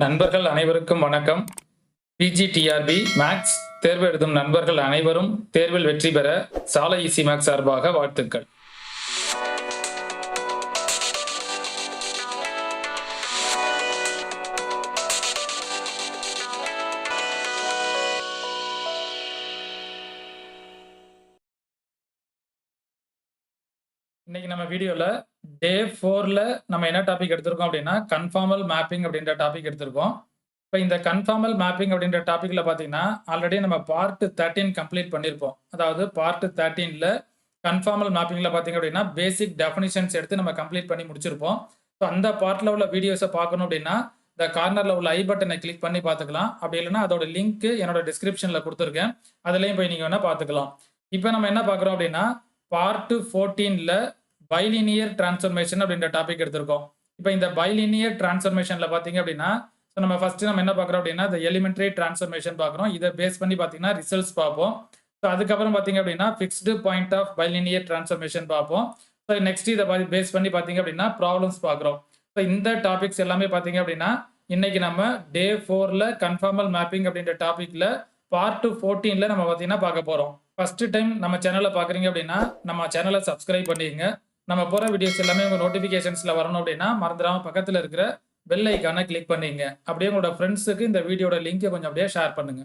நண்பர்கள் அனைவருக்கும் வணக்கம். பிஜிடிஆர்பி மேக்ஸ் தேர்வு எழுதும் நண்பர்கள் அனைவரும் தேர்வில் வெற்றி பெற சாலை ஈசி மேக்ஸ் சார்பாக வாழ்த்துக்கள். இன்னைக்கு நம்ம வீடியோல டே 4ல நம்ம என்ன டாபிக் எடுத்திருக்கோம் அப்படின்னா கன்ஃபார்மல் மேப்பிங் அப்படின்ற டாபிக் எடுத்திருக்கோம். இப்போ இந்த கன்ஃபார்மல் மேப்பிங் அப்படின்ற டாபிக்ல பார்த்தீங்கன்னா ஆல்ரெடி நம்ம பார்ட் 13 கம்ப்ளீட் பண்ணியிருப்போம். அதாவது பார்ட் 13ல கன்ஃபார்மல் மேப்பிங்ல பார்த்தீங்க அப்படின்னா பேசிக் டெஃபினிஷன்ஸ் எடுத்து நம்ம கம்ப்ளீட் பண்ணி முடிச்சிருப்போம். ஸோ அந்த பார்ட்ல உள்ள வீடியோஸை பார்க்கணும் அப்படின்னா இந்த கார்னர்ல உள்ள ஐ பட்டனை கிளிக் பண்ணி பார்த்துக்கலாம். அப்படி இல்லைன்னா அதோட லிங்க் என்னோட டிஸ்கிரிப்ஷன்ல கொடுத்துருக்கேன். அதுலேயும் போய் நீங்க வேணா பார்த்துக்கலாம். இப்போ நம்ம என்ன பார்க்குறோம் அப்படின்னா பார்ட் 14ல பைலினியர் டிரான்ஸ்ஃபர்மேஷன் அப்படின்ற டாபிக் எடுத்திருக்கோம். இப்போ இந்த பைலினியர் டிரான்ஸ்ஃபர்மேஷன்ல பார்த்தீங்க அப்படின்னா நம்ம ஃபர்ஸ்ட் நம்ம என்ன பார்க்குறோம் அப்படின்னா இந்த எலிமெண்ட்ரி டிரான்ஸ்ஃபர்மேஷன் பார்க்குறோம். இதை பேஸ் பண்ணி பார்த்தீங்கன்னா ரிசல்ட்ஸ் பார்ப்போம். ஸோ அதுக்கப்புறம் பார்த்தீங்க அப்படின்னா fixed point of bilinear transformation பார்ப்போம். ஸோ நெக்ஸ்ட் இதை பேஸ் பண்ணி பார்த்தீங்க அப்படின்னா ப்ராப்ளம்ஸ் பார்க்குறோம். ஸோ இந்த டாபிக்ஸ் எல்லாமே பார்த்தீங்க அப்படின்னா இன்னைக்கு நம்ம டே 4ல கன்ஃபார்மல் மேப்பிங் அப்படின்ற டாபிக்ல பார்ட் 14ல நம்ம பார்த்தீங்கன்னா பார்க்க போறோம். ஃபர்ஸ்ட் டைம் நம்ம சேனலை பார்க்குறீங்க அப்படின்னா நம்ம சேனலை சப்ஸ்கிரைப் பண்ணிக்கங்க. நம்ம போகிற வீடியோஸ் எல்லாமே உங்கள் நோட்டிஃபிகேஷன்ஸில் வரணும் அப்படின்னா மறந்துடாமல் பக்கத்தில் இருக்கிற பெல் ஐக்கானை கிளிக் பண்ணிங்க. அப்படியே உங்களோட ஃப்ரெண்ட்ஸுக்கு இந்த வீடியோட லிங்கை கொஞ்சம் அப்படியே ஷேர் பண்ணுங்க.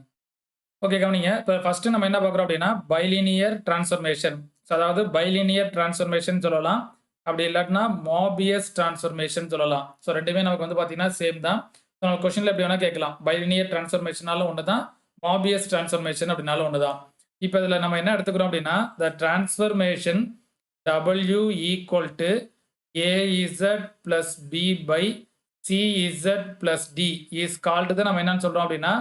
ஓகே, கவனிங்க. இப்போ ஃபர்ஸ்ட் நம்ம என்ன பார்க்குறோம் அப்படின்னா பைலினியர் டிரான்ஸ்ஃபர்மேஷன். அதாவது பைலினியர் டிரான்ஸ்ஃபர்மேஷன் சொல்லலாம், அப்படி இல்லாட்டினா மாபியஸ் டிரான்ஸ்ஃபர்மேஷன் சொல்லலாம். ஸோ ரெண்டுமே நமக்கு பார்த்தீங்கன்னா சேம் தான். ஸோ நம்ம கொஸ்டினில் எப்படி வேணால் கேட்கலாம். பைலினியர் டிரான்ஸ்ஃபர்மேஷனாலும் ஒன்று தான், மாபியஸ் டிரான்ஸ்ஃபர்மேஷன் அப்படின்னாலும் ஒன்று தான். இப்போ இதில் நம்ம என்ன எடுத்துக்கிறோம் அப்படின்னா த transformation W equal to AZ plus B by CZ plus D is called தான் நம்ம என்னன்னு சொல்றோம் அப்படின்னா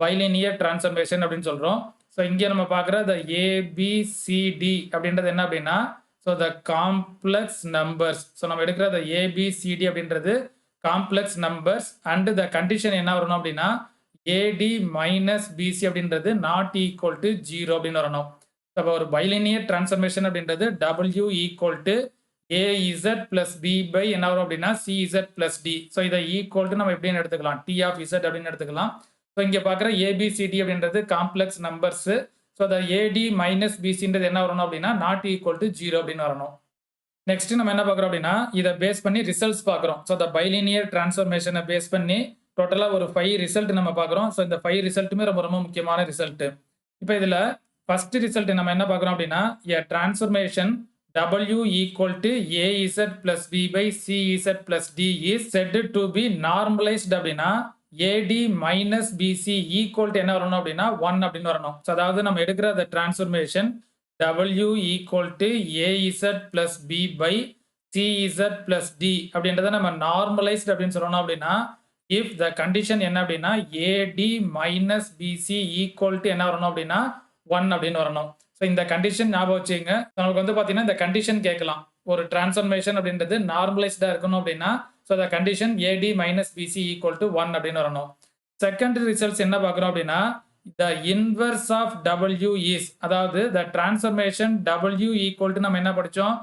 பைலினியர் டிரான்ஸ்ஃபர்மேஷன் அப்படின்னு சொல்றோம். ஸோ இங்கே நம்ம பார்க்குற the ABCD அப்படின்றது என்ன அப்படின்னா so the complex numbers. So நம்ம எடுக்கிற the ABCD அப்படின்றது complex numbers and the condition என்ன வரணும் அப்படின்னா AD மைனஸ் BC அப்படின்றது நாட் ஈக்குவல் டு 0 அப்படின்னு வரணும். அப்போ ஒரு பைலினியர் டிரான்ஸ்ஃபர்மேஷன் அப்படின்றது W equal to AZ plus B by என்ன வரும் அப்படின்னா CZ பிளஸ் D. ஸோ இதை ஈக்குவல் டு நம்ம எப்படின்னு எடுத்துக்கலாம், T ஆஃப் Z அப்படின்னு எடுத்துக்கலாம். ஸோ இங்கே பார்க்குற ABCD அப்படின்றது காம்ப்ளெக்ஸ் நம்பர்ஸ். ஸோ அந்த AD மைனஸ் BCன்றது என்ன வரணும் அப்படின்னா நாட் ஈக்குவல் டு 0 அப்படின்னு வரணும். நெக்ஸ்ட் நம்ம என்ன பார்க்குறோம் அப்படின்னா இதை பேஸ் பண்ணி ரிசல்ட்ஸ் பார்க்குறோம். ஸோ இந்த பைலினியர் டிரான்ஸ்ஃபர்மேஷனை பேஸ் பண்ணி டோட்டலாக ஒரு 5 ரிசல்ட் நம்ம பார்க்குறோம். ஸோ இந்த 5 ரிசல்ட்டுமே ரொம்ப ரொம்ப முக்கியமான ரிசல்ட். இப்போ இதில் ஃபர்ஸ்ட் ரிசல்ட் நம்ம என்ன பார்க்குறோம் அப்படின்னா a transformation W equal to AZ plus B by CZ plus D is said to be normalized அப்படின்னா AD minus BC equal to என்ன வரணும் அப்படின்னா 1 அப்படின்னு வரணும். ஸோ அதாவது நம்ம எடுக்கிற the transformation W equal to AZ plus B by CZ plus D அப்படின்றத நம்ம நார்மலைஸ்ட் அப்படின்னு சொல்லணும் அப்படின்னா if the condition என்ன அப்படின்னா AD minus BC equal to என்ன வரணும் அப்படின்னா 1 அப்படின்னு வரணும். ஸோ இந்த கண்டிஷன் ஞாபகம் வச்சுங்க. நமக்கு பார்த்தீங்கன்னா இந்த கண்டிஷன் கேட்கலாம். ஒரு டிரான்ஸ்ஃபர்மேஷன் அப்படின்றது நார்மலைஸ்டா இருக்கணும் அப்படின்னா so the condition AD minus BC equal to 1 அப்படின்னு வரணும். செகண்ட் ரிசல்ட்ஸ் என்ன பார்க்குறோம் அப்படின்னா the inverse of W is, அதாவது the transformation W equal to நம்ம என்ன படித்தோம்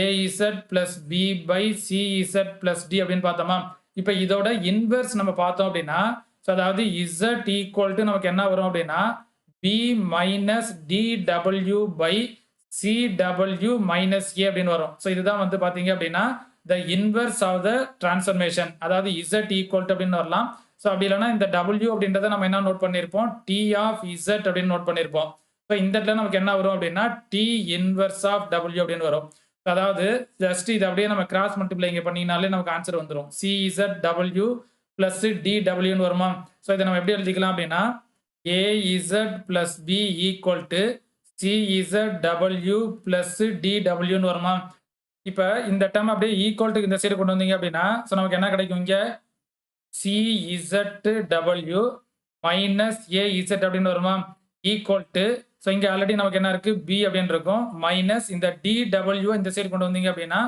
AZ plus B by CZ plus D அப்படின்னு பார்த்தோமா. இப்போ இதோட இன்வர்ஸ் நம்ம பார்த்தோம் அப்படின்னா ஸோ அதாவது Z ஈக்குவல் டு நமக்கு என்ன வரும் அப்படின்னா B minus DW by CW minus A அப்படின்னு வரும். ஸோ இதுதான் பார்த்தீங்க அப்படின்னா the inverse of the transformation, அதாவது Z equal to அப்படின்னு வரலாம். ஸோ அப்படி இல்லைன்னா இந்த W அப்படின்றத நம்ம என்ன நோட் பண்ணியிருப்போம், T of Z அப்படின்னு நோட் பண்ணியிருப்போம். ஸோ இந்த இடத்துல நமக்கு என்ன வரும் அப்படின்னா T inverse of W அப்படின்னு வரும். அதாவது ஜஸ்ட் இது அப்படியே நம்ம கிராஸ் மல்டிப்ளை இங்கே பண்ணிங்கனாலே நமக்கு ஆன்சர் வந்துடும். CZW பிளஸ் DWன்னு வருமா. ஸோ இதை நம்ம எப்படி எழுதிக்கலாம் அப்படின்னா AZ plus B equal to CZW plus DWன்னு வருமா. இப்போ இந்த டேர்ம் அப்படியே ஈக்குவல் டு இந்த சைடு கொண்டு வந்தீங்க அப்படின்னா ஸோ நமக்கு என்ன கிடைக்கும், இங்கே CZW மைனஸ் AZ அப்படின்னு வருமா ஈக்குவல் டு ஸோ இங்கே ஆல்ரெடி நமக்கு என்ன இருக்கு B அப்படின்னு இருக்கும் மைனஸ் இந்த DW இந்த சைடு கொண்டு வந்தீங்க அப்படின்னா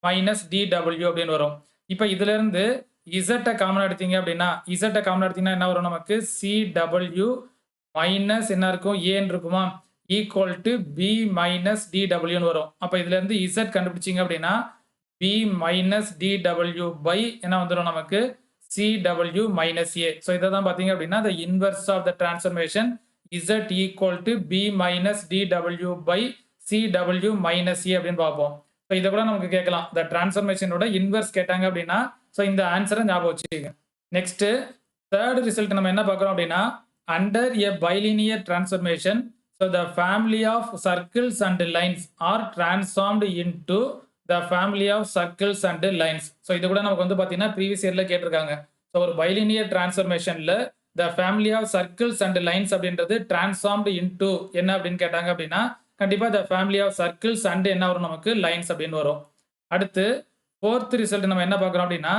மைனஸ் DW அப்படின்னு வரும். இப்போ இதுல இருந்து Z காமன் எடுத்தீங்க அப்படின்னா Z காமன் எடுத்தீங்கன்னா என்ன வரும் நமக்கு CW மைனஸ் என்ன இருக்கும் ஏன்னு இருக்குமா ஈக்குவல் டு B மைனஸ் DWன்னு வரும். அப்போ இதுல இருந்து Z கண்டுபிடிச்சிங்க அப்படின்னா B மைனஸ் DW பை என்ன வந்துடும் நமக்கு CW minus A. ஸோ இதை தான் பார்த்தீங்க அப்படின்னா the inverse of the transformation Z equal to B minus DW by CW minus A அப்படின்னு பார்ப்போம். ஸோ இதை கூட நமக்கு கேட்கலாம். இந்த டிரான்ஸ்ஃபர்மேஷனோட இன்வெர்ஸ் கேட்டாங்க அப்படின்னா ஸோ இந்த ஆன்சரை ஞாபகம் வச்சுக்கோங்க. நெக்ஸ்ட் தேர்ட் ரிசல்ட் நம்ம என்ன பார்க்குறோம் அப்படின்னா under a bilinear transformation so the family of circles and lines are transformed into the family of circles and lines. So இது கூட நமக்கு வந்து பார்த்தீங்கன்னா ப்ரீவியஸ் இயரில் கேட்டிருக்காங்க. ஸோ ஒரு பைலினியர் டிரான்ஸ்ஃபர்மேஷனில் the family of circles and lines அப்படின்றது டிரான்ஸ்ஃபார்ம்டு இன்டு என்ன அப்படின்னு கேட்டாங்க அப்படின்னா கண்டிப்பாக the family of circles and என்ன வரும் நமக்கு லைன்ஸ் அப்படின்னு வரும். அடுத்து ஃபோர்த் ரிசல்ட் நம்ம என்ன பார்க்குறோம் அப்படின்னா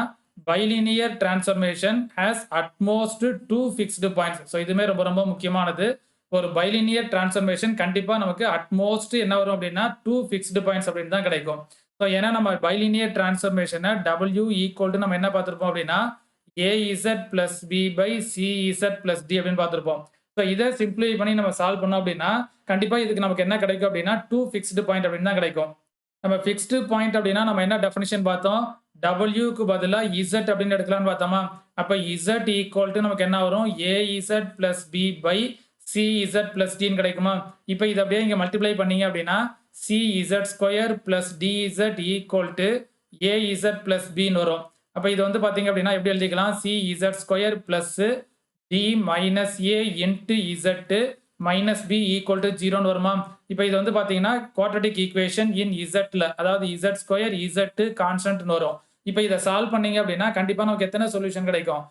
bilinear transformation has at most 2 fixed points. So இதுவுமே ரொம்ப ரொம்ப முக்கியமானது. ஒரு பைலினியர் டிரான்ஸ்ஃபர்மேஷன் கண்டிப்பாக நமக்கு அட்மோஸ்ட் என்ன வரும் அப்படின்னா 2 ஃபிக்ஸ்டு பாயிண்ட்ஸ் அப்படின்னு தான் கிடைக்கும். ஸோ ஏன்னா நம்ம பைலினியர் டிரான்ஸ்ஃபர்மேஷனை W ஈக்குவல் டு நம்ம என்ன பார்த்துருப்போம் அப்படின்னா AZ plus B by CZ plus D அப்படின்னு பார்த்துருப்போம். ஸோ இதை சிம்பிளை பண்ணி நம்ம சால்வ் பண்ணோம் அப்படின்னா கண்டிப்பாக இதுக்கு நமக்கு என்ன கிடைக்கும் அப்படின்னா 2 ஃபிக்ஸ்டு பாயிண்ட் அப்படின்னு தான் கிடைக்கும். நம்ம ஃபிக்ஸ்டு பாயிண்ட் அப்படின்னா நம்ம என்ன டெஃபினிஷன் பார்த்தோம், டபிள்யூக்கு பதிலாக இசட் அப்படின்னு எடுக்கலாம்னு பார்த்தோமா. அப்போ இசட் ஈக்குவல் டு நமக்கு என்ன வரும் AZ plus B by CZ plus டின்னு கிடைக்குமா. இப்போ இதை அப்படியே இங்கே மல்டிப்ளை பண்ணீங்க அப்படின்னா CZ square plus DZ equal to AZ plus பின்னு வரும். அப்போ இது வந்து பார்த்தீங்க அப்படின்னா எப்படி எழுதிக்கலாம் CZ square plus D minus A into Z minus B equal to 0ன்னு வருமா. இப்போ இது வந்து பார்த்தீங்கன்னா குவாட்ரட்டிக் ஈக்குவேஷன் இன் இசட்ல, அதாவது Z ஸ்கொயர் Z கான்ஸ்டன்ட்னு வரும். இப்போ இதை சால்வ் பண்ணீங்க அப்படின்னா கண்டிப்பாக நமக்கு எத்தனை சொல்யூஷன் கிடைக்கும்,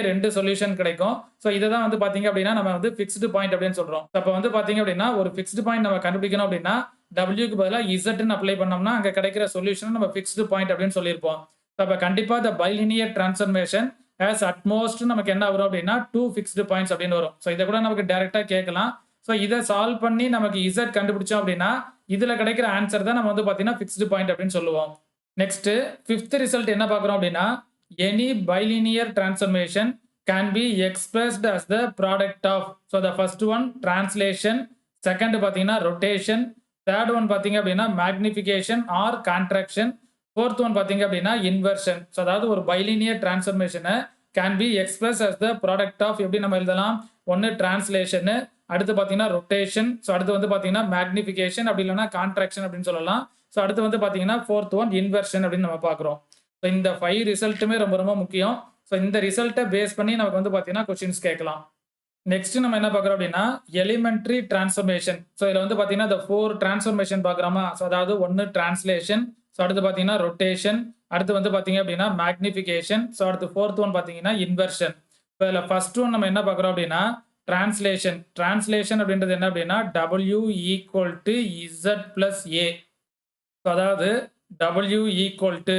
ரெண்டு சொல்யூஷன் கிடைக்கும். ஸோ இதை தான் வந்து பார்த்தீங்க அப்படின்னா நம்ம வந்து ஃபிக்ஸ்டு பாயிண்ட் அப்படின்னு சொல்கிறோம். அப்போ வந்து பார்த்தீங்க அப்படின்னா ஒரு ஃபிக்ஸ்டு பாயிண்ட் நம்ம கண்டுபிடிக்கணும் அப்படின்னா டபிள்யூக்கு பதிலாக இசட்னு அப்ளை பண்ணோம்னா அங்கே கிடைக்கிற சொல்யூஷன் நம்ம ஃபிக்ஸ்டு பாயிண்ட் அப்படின்னு சொல்லியிருப்போம். அப்போ கண்டிப்பாக the bilinear transformation as at most நமக்கு என்ன வரும் அப்படின்னா 2 ஃபிக்ஸ்டு பாயிண்ட்ஸ் அப்படின்னு வரும். ஸோ இதை கூட நமக்கு டைரக்டா கேட்கலாம். ஸோ இதை சால்வ் பண்ணி நமக்கு இசட் கண்டுபிடிச்சோம் அப்படின்னா இதுல கிடைக்கிற ஆன்சர் தான் நம்ம வந்து பார்த்தீங்கன்னா ஃபிக்ஸ்டு பாயிண்ட் அப்படின்னு சொல்லுவோம். நெக்ஸ்ட் ஃபிஃப்த் ரிசல்ட் என்ன பார்க்குறோம் அப்படின்னா any bilinear transformation can be expressed as the product of. So the first one translation, second பார்த்தீங்கன்னா ரொட்டேஷன், தேர்ட் ஒன் பார்த்தீங்க அப்படின்னா magnification or contraction, fourth one பார்த்தீங்க அப்படின்னா இன்வர்ஷன். ஸோ அதாவது ஒரு பைலினியர் டிரான்ஸ்ஃபர்மேஷனை can be express as the product of எப்படி நம்ம எழுதலாம், ஒன்று டிரான்ஸ்லேஷனு, அடுத்து பார்த்தீங்கன்னா ரொட்டேஷன், ஸோ அடுத்து வந்து பார்த்தீங்கன்னா மேக்னிஃபிகேஷன், அப்படி இல்லைன்னா கான்ட்ராக்ஷன் அப்படின்னு சொல்லலாம். ஸோ அடுத்து வந்து பார்த்தீங்கன்னா ஃபோர்த் ஒன் இன்வர்ஷன் அப்படின்னு நம்ம பார்க்குறோம். ஸோ இந்த 5 ரிசல்ட்டுமே ரொம்ப ரொம்ப முக்கியம். ஸோ இந்த ரிசல்ட்டை பேஸ் பண்ணி நமக்கு வந்து பார்த்தீங்கன்னா கொஸ்டின்ஸ் கேட்கலாம். நெக்ஸ்ட் நம்ம என்ன பார்க்குறோம் அப்படின்னா எலிமெண்ட்ரி டிரான்ஸ்ஃபர்மேஷன். ஸோ இதில் வந்து பார்த்தீங்கன்னா இந்த 4 டிரான்ஸ்ஃபர்மேஷன் பார்க்குறோமா. ஸோ அதாவது ஒன்று டிரான்ஸ்லேஷன், ஸோ அடுத்து பார்த்தீங்கன்னா ரொட்டேஷன், அடுத்து வந்து பார்த்தீங்க அப்படின்னா மேக்னிஃபிகேஷன், ஸோ அடுத்து ஃபோர்த் ஒன் பார்த்தீங்கன்னா இன்வர்ஷன். இப்போ இதில் ஃபர்ஸ்ட் ஒன் நம்ம என்ன பார்க்குறோம் அப்படின்னா டிரான்ஸ்லேஷன். டிரான்ஸ்லேஷன் அப்படின்றது என்ன அப்படின்னா W equal to Z plus A. So அதாவது W equal to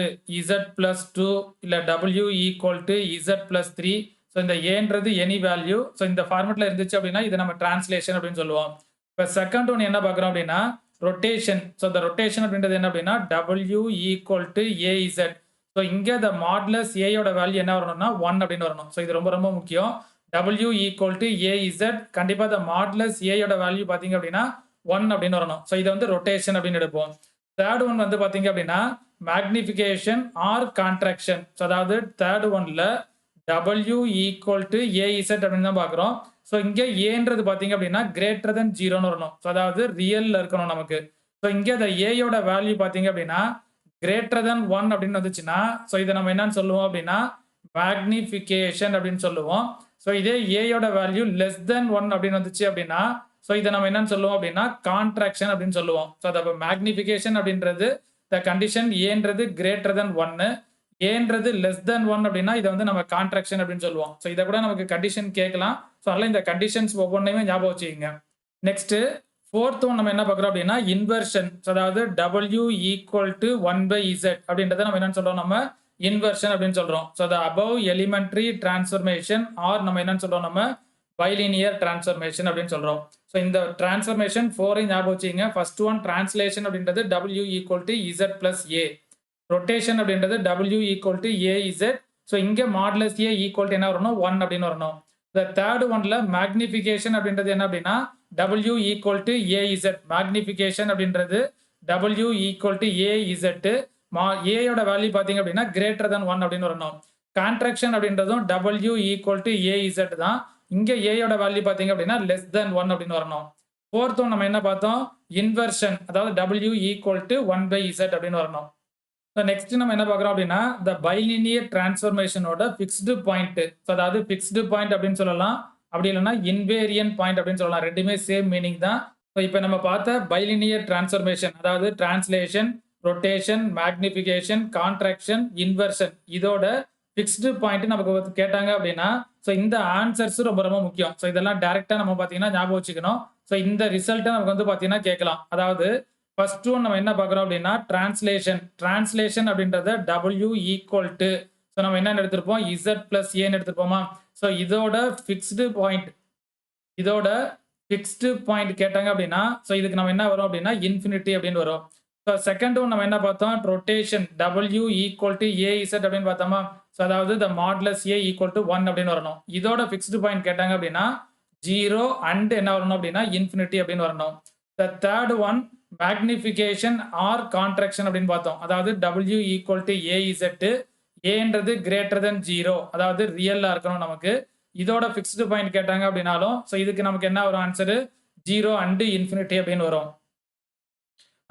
Z plus 2 இல்லை W equal to Z plus 3. So இந்த ஏன்றது எனி வேல்யூ. ஸோ இந்த ஃபார்மெட்டில் இருந்துச்சு அப்படின்னா இதை நம்ம டிரான்ஸ்லேஷன் அப்படின்னு சொல்லுவோம். இப்போ செகண்ட் ஒன் என்ன பார்க்குறோம் அப்படின்னா ரொட்டேஷன். ஸோ இந்த ரொட்டேஷன் அப்படின்றது என்ன அப்படின்னா W equal to AZ. So இங்கே த மாட்லஸ் ஏயோட வேல்யூ என்ன வரணும்னா 1 அப்படின்னு வரணும். ஸோ இது ரொம்ப ரொம்ப முக்கியம். W ஈக்குவல் டு AZ கண்டிப்பாக த மாட்லஸ் ஏயோட வேல்யூ பார்த்தீங்க அப்படின்னா 1 அப்படின்னு வரணும். ஸோ இதை வந்து ரொட்டேஷன் அப்படின்னு எடுப்போம். தேர்ட் ஒன் வந்து பார்த்தீங்க அப்படின்னா மேக்னிஃபிகேஷன் ஆர் கான்ட்ராக்ஷன். ஸோ அதாவது தேர்ட் ஒன்ல W ஈக்குவல் டு AZ அப்படின்னு தான் பார்க்குறோம். ஸோ இங்கே ஏன்றது பார்த்தீங்க அப்படின்னா கிரேட்டர் தென் 0ன்னு வரணும். ஸோ அதாவது ரியல்ல இருக்கணும் நமக்கு. ஸோ இங்கே அந்த ஏயோட வேல்யூ பார்த்தீங்க அப்படின்னா கிரேட்டர் தென் 1 அப்படின்னு வந்துச்சுன்னா ஸோ இதை நம்ம என்னன்னு சொல்லுவோம் அப்படின்னா மேக்னிஃபிகேஷன் அப்படின்னு சொல்லுவோம். ஸோ இதே ஏயோட வேல்யூ லெஸ் தென் 1 அப்படின்னு வந்துச்சு அப்படின்னா ஸோ இதை நம்ம என்னன்னு சொல்லுவோம் அப்படின்னா கான்ட்ராக்ஷன் அப்படின்னு சொல்லுவோம். ஸோ அதை மேக்னிஃபிகேஷன் அப்படின்றது த கண்டிஷன் ஏன்றது கிரேட்டர் தென் 1, ஏன்றது லெஸ் தென் 1 அப்படின்னா இதை வந்து நம்ம கான்ட்ராக்ஷன் அப்படின்னு சொல்லுவோம். ஸோ இதை கூட நமக்கு கண்டிஷன் கேட்கலாம். ஸோ அதனால இந்த கண்டிஷன்ஸ் ஒவ்வொன்றையுமே ஞாபகம் வச்சுக்கோங்க. நெக்ஸ்ட் ஃபோர்த் ஒன் நம்ம என்ன பார்க்குறோம் அப்படின்னா இன்வர்ஷன். ஸோ அதாவது W ஈக்குவல் டு 1/Z அப்படின்றத நம்ம என்னன்னு சொல்றோம், நம்ம இன்வர்ஷன் அப்படின்னு சொல்றோம். So the above elementary transformation are நம்ம என்னன்னு சொல்றோம், நம்ம பைலினியர் டிரான்ஸ்ஃபர்மேஷன் அப்படின்னு சொல்றோம். ஸோ இந்த டிரான்ஸ்ஃபர்மேஷன் 4 ஞாபகம் வச்சுக்கோங்க. ஃபர்ஸ்ட் ஒன் டிரான்ஸ்லேஷன் அப்படின்றது W equal to Z plus A. Rotation அப்படின்றது W equal to AZ. So இங்கே மாட்லஸ் A ஈக்குவல் டு என்ன வரணும் 1 அப்படின்னு வரணும். இந்த தேர்ட் ஒன்ல மேக்னிஃபிகேஷன் அப்படின்றது என்ன அப்படின்னா W equal to AZ. Magnification அப்படின்றது W ஈக்குவல் டு AZ. ஏயோட வேல்யூ பார்த்தீங்க அப்படின்னா கிரேட்டர் தென் 1 அப்படின்னு வரணும். கான்ட்ராக்ஷன் அப்படின்றதும் W ஈக்குவல் டு AZ தான். இங்க A யோட வேல்யூ பார்த்தீங்க அப்படின்னா லெஸ் தென் 1 அப்படின்னு வரணும். ஃபோர்த் ஒன் நம்ம என்ன பார்த்தோம்? இன்வெர்ஷன் அதாவது W ஈக்குவல் டு 1/Z அப்படின்னு வரணும். நெக்ஸ்ட் நம்ம என்ன பார்க்குறோம் அப்படின்னா த பைலினியர் டிரான்ஸ்ஃபர்மேஷனோட ஃபிக்ஸ்டு பாயிண்ட். அதாவது ஃபிக்ஸ்டு பாயிண்ட் அப்படின்னு சொல்லலாம், அப்படி இல்லைன்னா இன்வேரியன்ட் பாயிண்ட் அப்படின்னு சொல்லலாம். ரெண்டுமே சேம் மீனிங் தான். இப்போ நம்ம பார்த்த பைலினியர் டிரான்ஸ்ஃபர்மேஷன் அதாவது translation, rotation, magnification, contraction, inversion இதோட ஃபிக்ஸ்டு பாயிண்ட் நமக்கு கேட்டாங்க அப்படின்னா இந்த ஆன்சர்ஸ் ரொம்ப ரொம்ப முக்கியம். இதெல்லாம் டைரக்டா நம்ம பார்த்தீங்கன்னா ஞாபகம் வச்சுக்கணும். இந்த ரிசல்ட்டை நமக்கு பார்த்தீங்கன்னா கேட்கலாம். அதாவது ஃபர்ஸ்ட் ஒன் நம்ம என்ன பார்க்குறோம் அப்படின்னா டிரான்ஸ்லேஷன். டிரான்ஸ்லேஷன் அப்படின்றத W ஈக்குவல் டு நம்ம என்ன எடுத்திருப்போம்? Z பிளஸ் ஏன்னு எடுத்திருப்போமா? இதோட ஃபிக்ஸ்டு பாயிண்ட் கேட்டாங்க அப்படின்னா இதுக்கு நம்ம என்ன வரும் அப்படின்னா இன்ஃபினிட்டி அப்படின்னு வரும். செகண்ட் ஒன் நம்ம என்ன பார்த்தோம்? Rotation W equal to AZ அப்படின்னு பார்த்தோமா? அதாவது த மாடுலஸ் A ஈக்குவல் டு 1 அப்படின்னு வரணும். இதோட ஃபிக்ஸ்டு பாயிண்ட் கேட்டாங்க அப்படின்னா 0 அண்ட் என்ன வரணும் அப்படின்னா இன்ஃபினிட்டி அப்படின்னு வரணும். Third one magnification or contraction அப்படின்னு பார்த்தோம். அதாவது W ஈக்குவல் டு AZ, ஏன்றது கிரேட்டர் தென் 0 அதாவது ரியலா இருக்கணும் நமக்கு. இதோட ஃபிக்ஸ்டு பாயிண்ட் கேட்டாங்க அப்படின்னாலும் இதுக்கு நமக்கு என்ன வரும் ஆன்சரு? 0 அண்ட் இன்ஃபினிட்டி அப்படின்னு வரும்.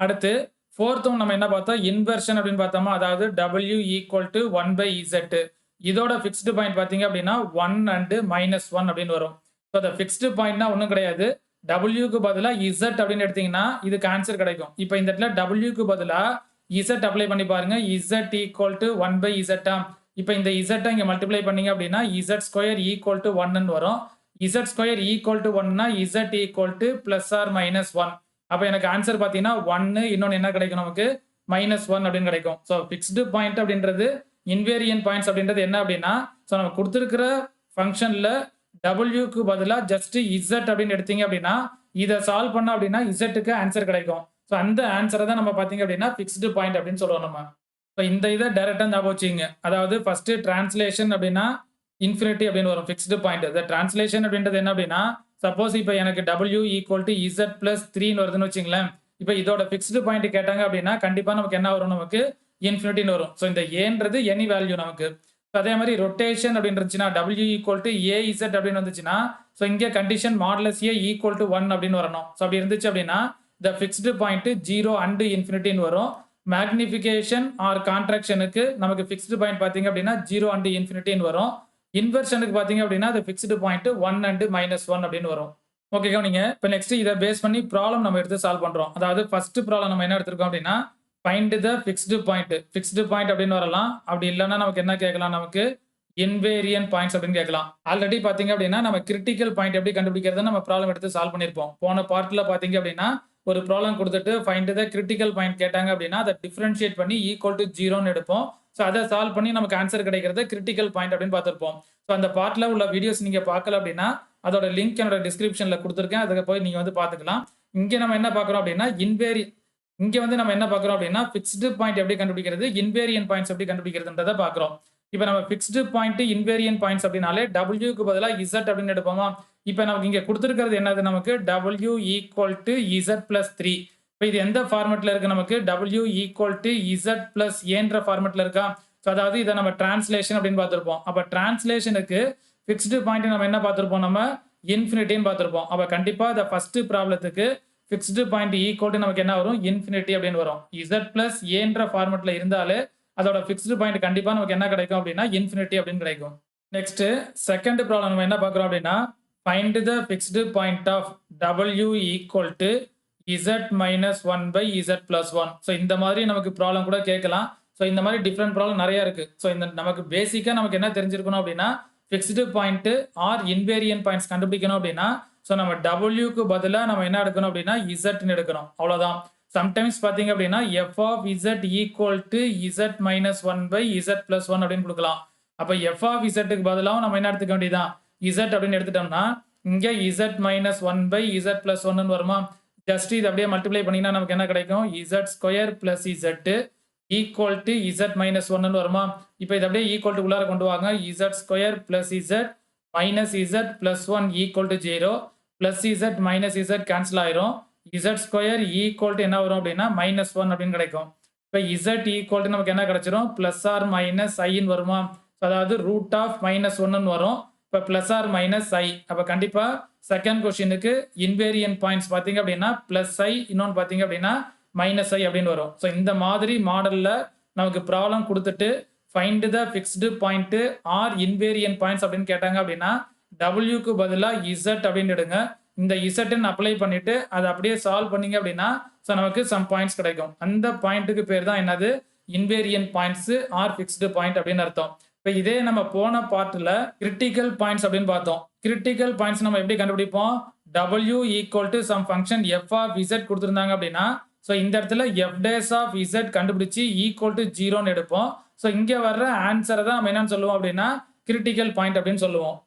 அடுத்து ஃபோர்த் ஒன் நம்ம என்ன பார்த்தோம்? இன்வெர்ஷன் அப்படின்னு பார்த்தோமா? அதாவது W ஈக்குவல் டு 1/Z. இதோட ஃபிக்ஸ்டு பாயிண்ட் பார்த்தீங்க அப்படின்னா 1 அண்ட் -1 அப்படின்னு வரும். அந்த ஃபிக்ஸ்டு பாயிண்ட்னா ஒன்றும் கிடையாது. Wக்கு பதிலாக Z அப்படின்னு எடுத்தீங்கன்னா இதுக்கு ஆன்சர் கிடைக்கும். இப்போ இந்த இடத்துல Wக்கு பதிலாக Z அப்ளை பண்ணி பாருங்க. Z equal to 1/Z. இப்போ இந்த Z இங்கே மல்டிப்ளை பண்ணீங்க அப்படின்னா Z ஸ்கொயர் ஈக்குவல் டு 1ன்னு வரும். Z ஸ்கொயர் ஈக்குவல் டு 1னா Z equal to plus or -1. அப்போ எனக்கு ஆன்சர் பார்த்தீங்கன்னா 1, இன்னொன்று என்ன கிடைக்கும் நமக்கு? -1 அப்படின்னு கிடைக்கும். ஃபிக்ஸ்டு பாயிண்ட் அப்படின்றது இன்வேரியன்ட் பாயிண்ட்ஸ் அப்படின்றது என்ன அப்படின்னா நம்ம கொடுத்துருக்கிற ஃபங்க்ஷனில் Wக்கு பதிலாக ஜஸ்ட் Z அப்படின்னு எடுத்தீங்க அப்படின்னா இதை சால்வ் பண்ணோம் அப்படின்னா Zக்கு ஆன்சர் கிடைக்கும். அந்த ஆன்சரை தான் நம்ம பார்த்தீங்க அப்படின்னா ஃபிக்ஸ்டு பாயிண்ட் அப்படின்னு சொல்லுவோம் நம்ம. இந்த இதை டைரக்டாக ஞாபகம் வச்சுங்க. அதாவது ஃபர்ஸ்ட் டிரான்ஸ்லேஷன் அப்படின்னா இன்ஃபினிட்டி அப்படின்னு வரும் ஃபிக்ஸ்டு பாயிண்ட். டிரான்ஸ்லேஷன் அப்படின்றது என்ன அப்படின்னா சப்போஸ் இப்போ எனக்கு W equal to Z plus 3ன்னு வருதுன்னு வச்சுங்களேன். இப்போ இதோட ஃபிக்ஸ்டு பாயிண்ட் கேட்டாங்க அப்படின்னா கண்டிப்பாக நமக்கு என்ன வரும்? நமக்கு இன்ஃபினிட்டின்னு வரும். இந்த ஏன்றது எனி வேல்யூ நமக்கு. அதே மாதிரி ரொட்டேஷன் அப்படின்னு இருந்துச்சுன்னா W ஈக்குவல் டு AZ அப்படின்னு வந்துச்சுன்னா இங்கே condition modulus A equal to 1 அப்படின்னு வரணும். அப்படி இருந்துச்சு அப்படின்னா த ஃபிக்ஸ்டு பாயிண்ட் 0 அண்ட் இன்ஃபினிட்டின்னு வரும். மேக்னிஃபிகேஷன் ஆர் கான்ட்ராக்ஷனுக்கு நமக்கு ஃபிக்ஸ்டு பாயிண்ட் பார்த்தீங்க அப்படின்னா 0 அண்ட் இன்ஃபினிட்டின்னு வரும். இன்வெர்ஷனுக்கு பார்த்தீங்க அப்படின்னா அது ஃபிக்ஸ்டு பாயிண்ட் 1 அண்ட் -1 அப்படின்னு வரும். ஓகே கவனிங்க. இப்போ நெக்ஸ்ட் இதை பேஸ் பண்ணி ப்ராப்ளம் நம்ம எடுத்து சால்வ் பண்ணுறோம். அதாவது ஃபர்ஸ்ட் ப்ராப்ளம் நம்ம என்ன எடுத்திருக்கோம் அப்படின்னா find the fixed point. Fixed point அப்படின்னு வரலாம். அப்படி இல்லைன்னா நமக்கு என்ன கேட்கலாம்? நமக்கு இன்வேரியன்ட் பாயிண்ட்ஸ் அப்படின்னு கேட்கலாம். ஆல்ரெடி பார்த்தீங்க அப்படின்னா நம்ம கிரிட்டிக்கல் பாயிண்ட் எப்படி கண்டுபிடிக்கிறது நம்ம ப்ராப்ளம் எடுத்து சால்வ் பண்ணியிருப்போம். போன பார்ட்டில் பார்த்தீங்க அப்படின்னா ஒரு ப்ராப்ளம் கொடுத்துட்டு ஃபைண்ட் த கிரிட்டிக்கல் பாயிண்ட் கேட்டாங்க அப்படின்னா அதை டிஃபரன்ஷியேட் பண்ணி ஈக்குவல் டு 0ன்னு எடுப்போம். அதை சால்வ் பண்ணி நமக்கு ஆன்சர் கிடைக்கிறது கிரிட்டிக்கல் பாயிண்ட் அப்படின்னு பார்த்துருப்போம். அந்த பார்ட்ல உள்ள வீடியோஸ் நீங்க பார்க்கல அப்படின்னா அதோட லிங்க் என்னோட டிஸ்கிரிப்ஷன்ல கொடுத்துருக்கேன். அதுக்கு போய் நீங்க பார்த்துக்கலாம். இங்க நம்ம என்ன பார்க்குறோம் அப்படின்னா நம்ம என்ன பார்க்குறோம் அப்படின்னா ஃபிக்ஸ்டு பாயிண்ட் எப்படி கண்டுபிடிக்கிறது, இன்வேரியன்ட் பாயிண்ட்ஸ் எப்படி கண்டுபிடிக்கிறதுன்றதை பார்க்குறோம். இப்போ நம்ம ஃபிக்ஸ்டு பாயிண்ட் இன்வேரியன்ட் பாயிண்ட்ஸ் அப்படின்னாலே Wக்கு பதிலாக Z அப்படின்னு எடுப்போமா? இப்போ நமக்கு இங்க கொடுத்துருக்கிறது என்னது? நமக்கு W equal to Z plus 3. இப்போ இது எந்த ஃபார்மெட்ல இருக்கு? நமக்கு W equal to Z plus ஏன்ற ஃபார்மெட்ல இருக்கா? அதாவது இதை நம்ம டிரான்ஸ்லேஷன் அப்படின்னு பார்த்துருப்போம். அப்போ டிரான்ஸ்லேஷனுக்கு ஃபிக்ஸ்டு பாயிண்ட் நம்ம என்ன பார்த்துருப்போம்? நம்ம இன்ஃபினிட்டின்னு பார்த்துருப்போம். அப்போ கண்டிப்பாக இந்த ஃபர்ஸ்ட் ப்ராப்ளத்துக்கு ஃபிக்ஸ்டு பாயிண்ட் ஈக்குவல் டு நமக்கு என்ன வரும்? இன்ஃபினிட்டி அப்படின்னு வரும். Z பிளஸ் ஏன்ற ஃபார்மெட்ல இருந்தாலே அதோட ஃபிக்ஸ்டு பாயிண்ட் கண்டிப்பாக நமக்கு என்ன கிடைக்கும் அப்படின்னா இன்ஃபினிட்டி அப்படின்னு கிடைக்கும். நெக்ஸ்ட் செகண்ட் ப்ராப்ளம் நம்ம என்ன பார்க்குறோம் அப்படின்னா find the fixed point of W equal to Z minus 1/Z plus 1. இந்த மாதிரி நமக்கு ப்ராப்ளம் கூட கேட்கலாம். இந்த மாதிரி டிஃப்ரெண்ட் ப்ராப்ளம் நிறைய இருக்கு. இந்த நமக்கு பேசிக்காக நமக்கு என்ன தெரிஞ்சிருக்கணும் அப்படின்னா fixed point or invariant points கண்டுபிடிக்கணும் அப்படின்னா நம்ம Wக்கு பதிலாக நம்ம என்ன எடுக்கணும் அப்படின்னா Zன்னு எடுக்கணும். அவ்வளோதான். சம்டைம்ஸ் பார்த்தீங்க அப்படின்னா f of Z equal to Z minus 1/Z plus 1 அப்படின்னு கொடுக்கலாம். அப்போ f of Zக்கு பதிலாகவும் நம்ம என்ன எடுத்துக்க வேண்டியதான்? Z அப்படின்னு எடுத்துட்டோம்னா இங்கே Z மைனஸ் 1/Z பிளஸ் 1ன்னு வருமா? ஜஸ்ட் இது அப்படியே மல்டிப்ளை பண்ணிங்கன்னா நமக்கு என்ன கிடைக்கும்? Z square plus Z equal to Z minus 1ன்னு வருமா? இப்போ இது அப்படியே ஈக்குவல் டு உள்ளார கொண்டு வாங்க. Z square plus Z minus Z plus 1 equal to 0. Plus Z minus Z cancel ஆயிரும். Z ஸ்கொயர் ஈக்குவல் டு என்ன வரும் அப்படின்னா -1 அப்படின்னு கிடைக்கும். இப்போ Z ஈக்குவல் டு நமக்கு என்ன கிடைச்சிரும்? பிளஸ் ஆர் மைனஸ் ஐன்னு வருமா? அதாவது ரூட் ஆஃப் -1ன்னு வரும். இப்போ பிளஸ் ஆர் மைனஸ் ஐ. அப்போ கண்டிப்பா செகண்ட் கொஸ்டினுக்கு இன்வேரியன்ட் பாயிண்ட்ஸ் பார்த்தீங்க அப்படின்னா பிளஸ் ஐ, இன்னொன்று பார்த்தீங்க அப்படின்னா மைனஸ் ஐ அப்படின்னு வரும். ஸோ இந்த மாதிரி மாடலில் நமக்கு ப்ராப்ளம் கொடுத்துட்டு find the fixed point or invariant points அப்படின்னு கேட்டாங்க அப்படின்னா டபிள்யூக்கு பதிலாக இசட் அப்படின்னு எடுங்க. இந்த இசட்னு அப்ளை பண்ணிட்டு அதை அப்படியே சால்வ் பண்ணீங்க அப்படின்னா ஸோ நமக்கு சம் பாயிண்ட்ஸ் கிடைக்கும். அந்த பாயிண்ட்டுக்கு பேர் தான் என்னது invariant points or fixed point அப்படின்னு அர்த்தம். இப்போ இதே நம்ம போன பார்ட்டில் கிரிட்டிக்கல் பாயிண்ட்ஸ் அப்படின்னு பார்த்தோம். கிரிட்டிக்கல் பாயிண்ட்ஸ் நம்ம எப்படி கண்டுபிடிப்போம்? W equal to some function F of Z கொடுத்துருந்தாங்க அப்படின்னா ஸோ இந்த இடத்துல எஃப் டேஸ் ஆஃப் இசட் கண்டுபிடிச்சி ஈக்குவல் டு 0ன்னு எடுப்போம். ஸோ இங்கே வர்ற ஆன்சரை தான் நம்ம என்னன்னு சொல்லுவோம் அப்படின்னா கிரிட்டிக்கல் பாயிண்ட் அப்படின்னு சொல்லுவோம்.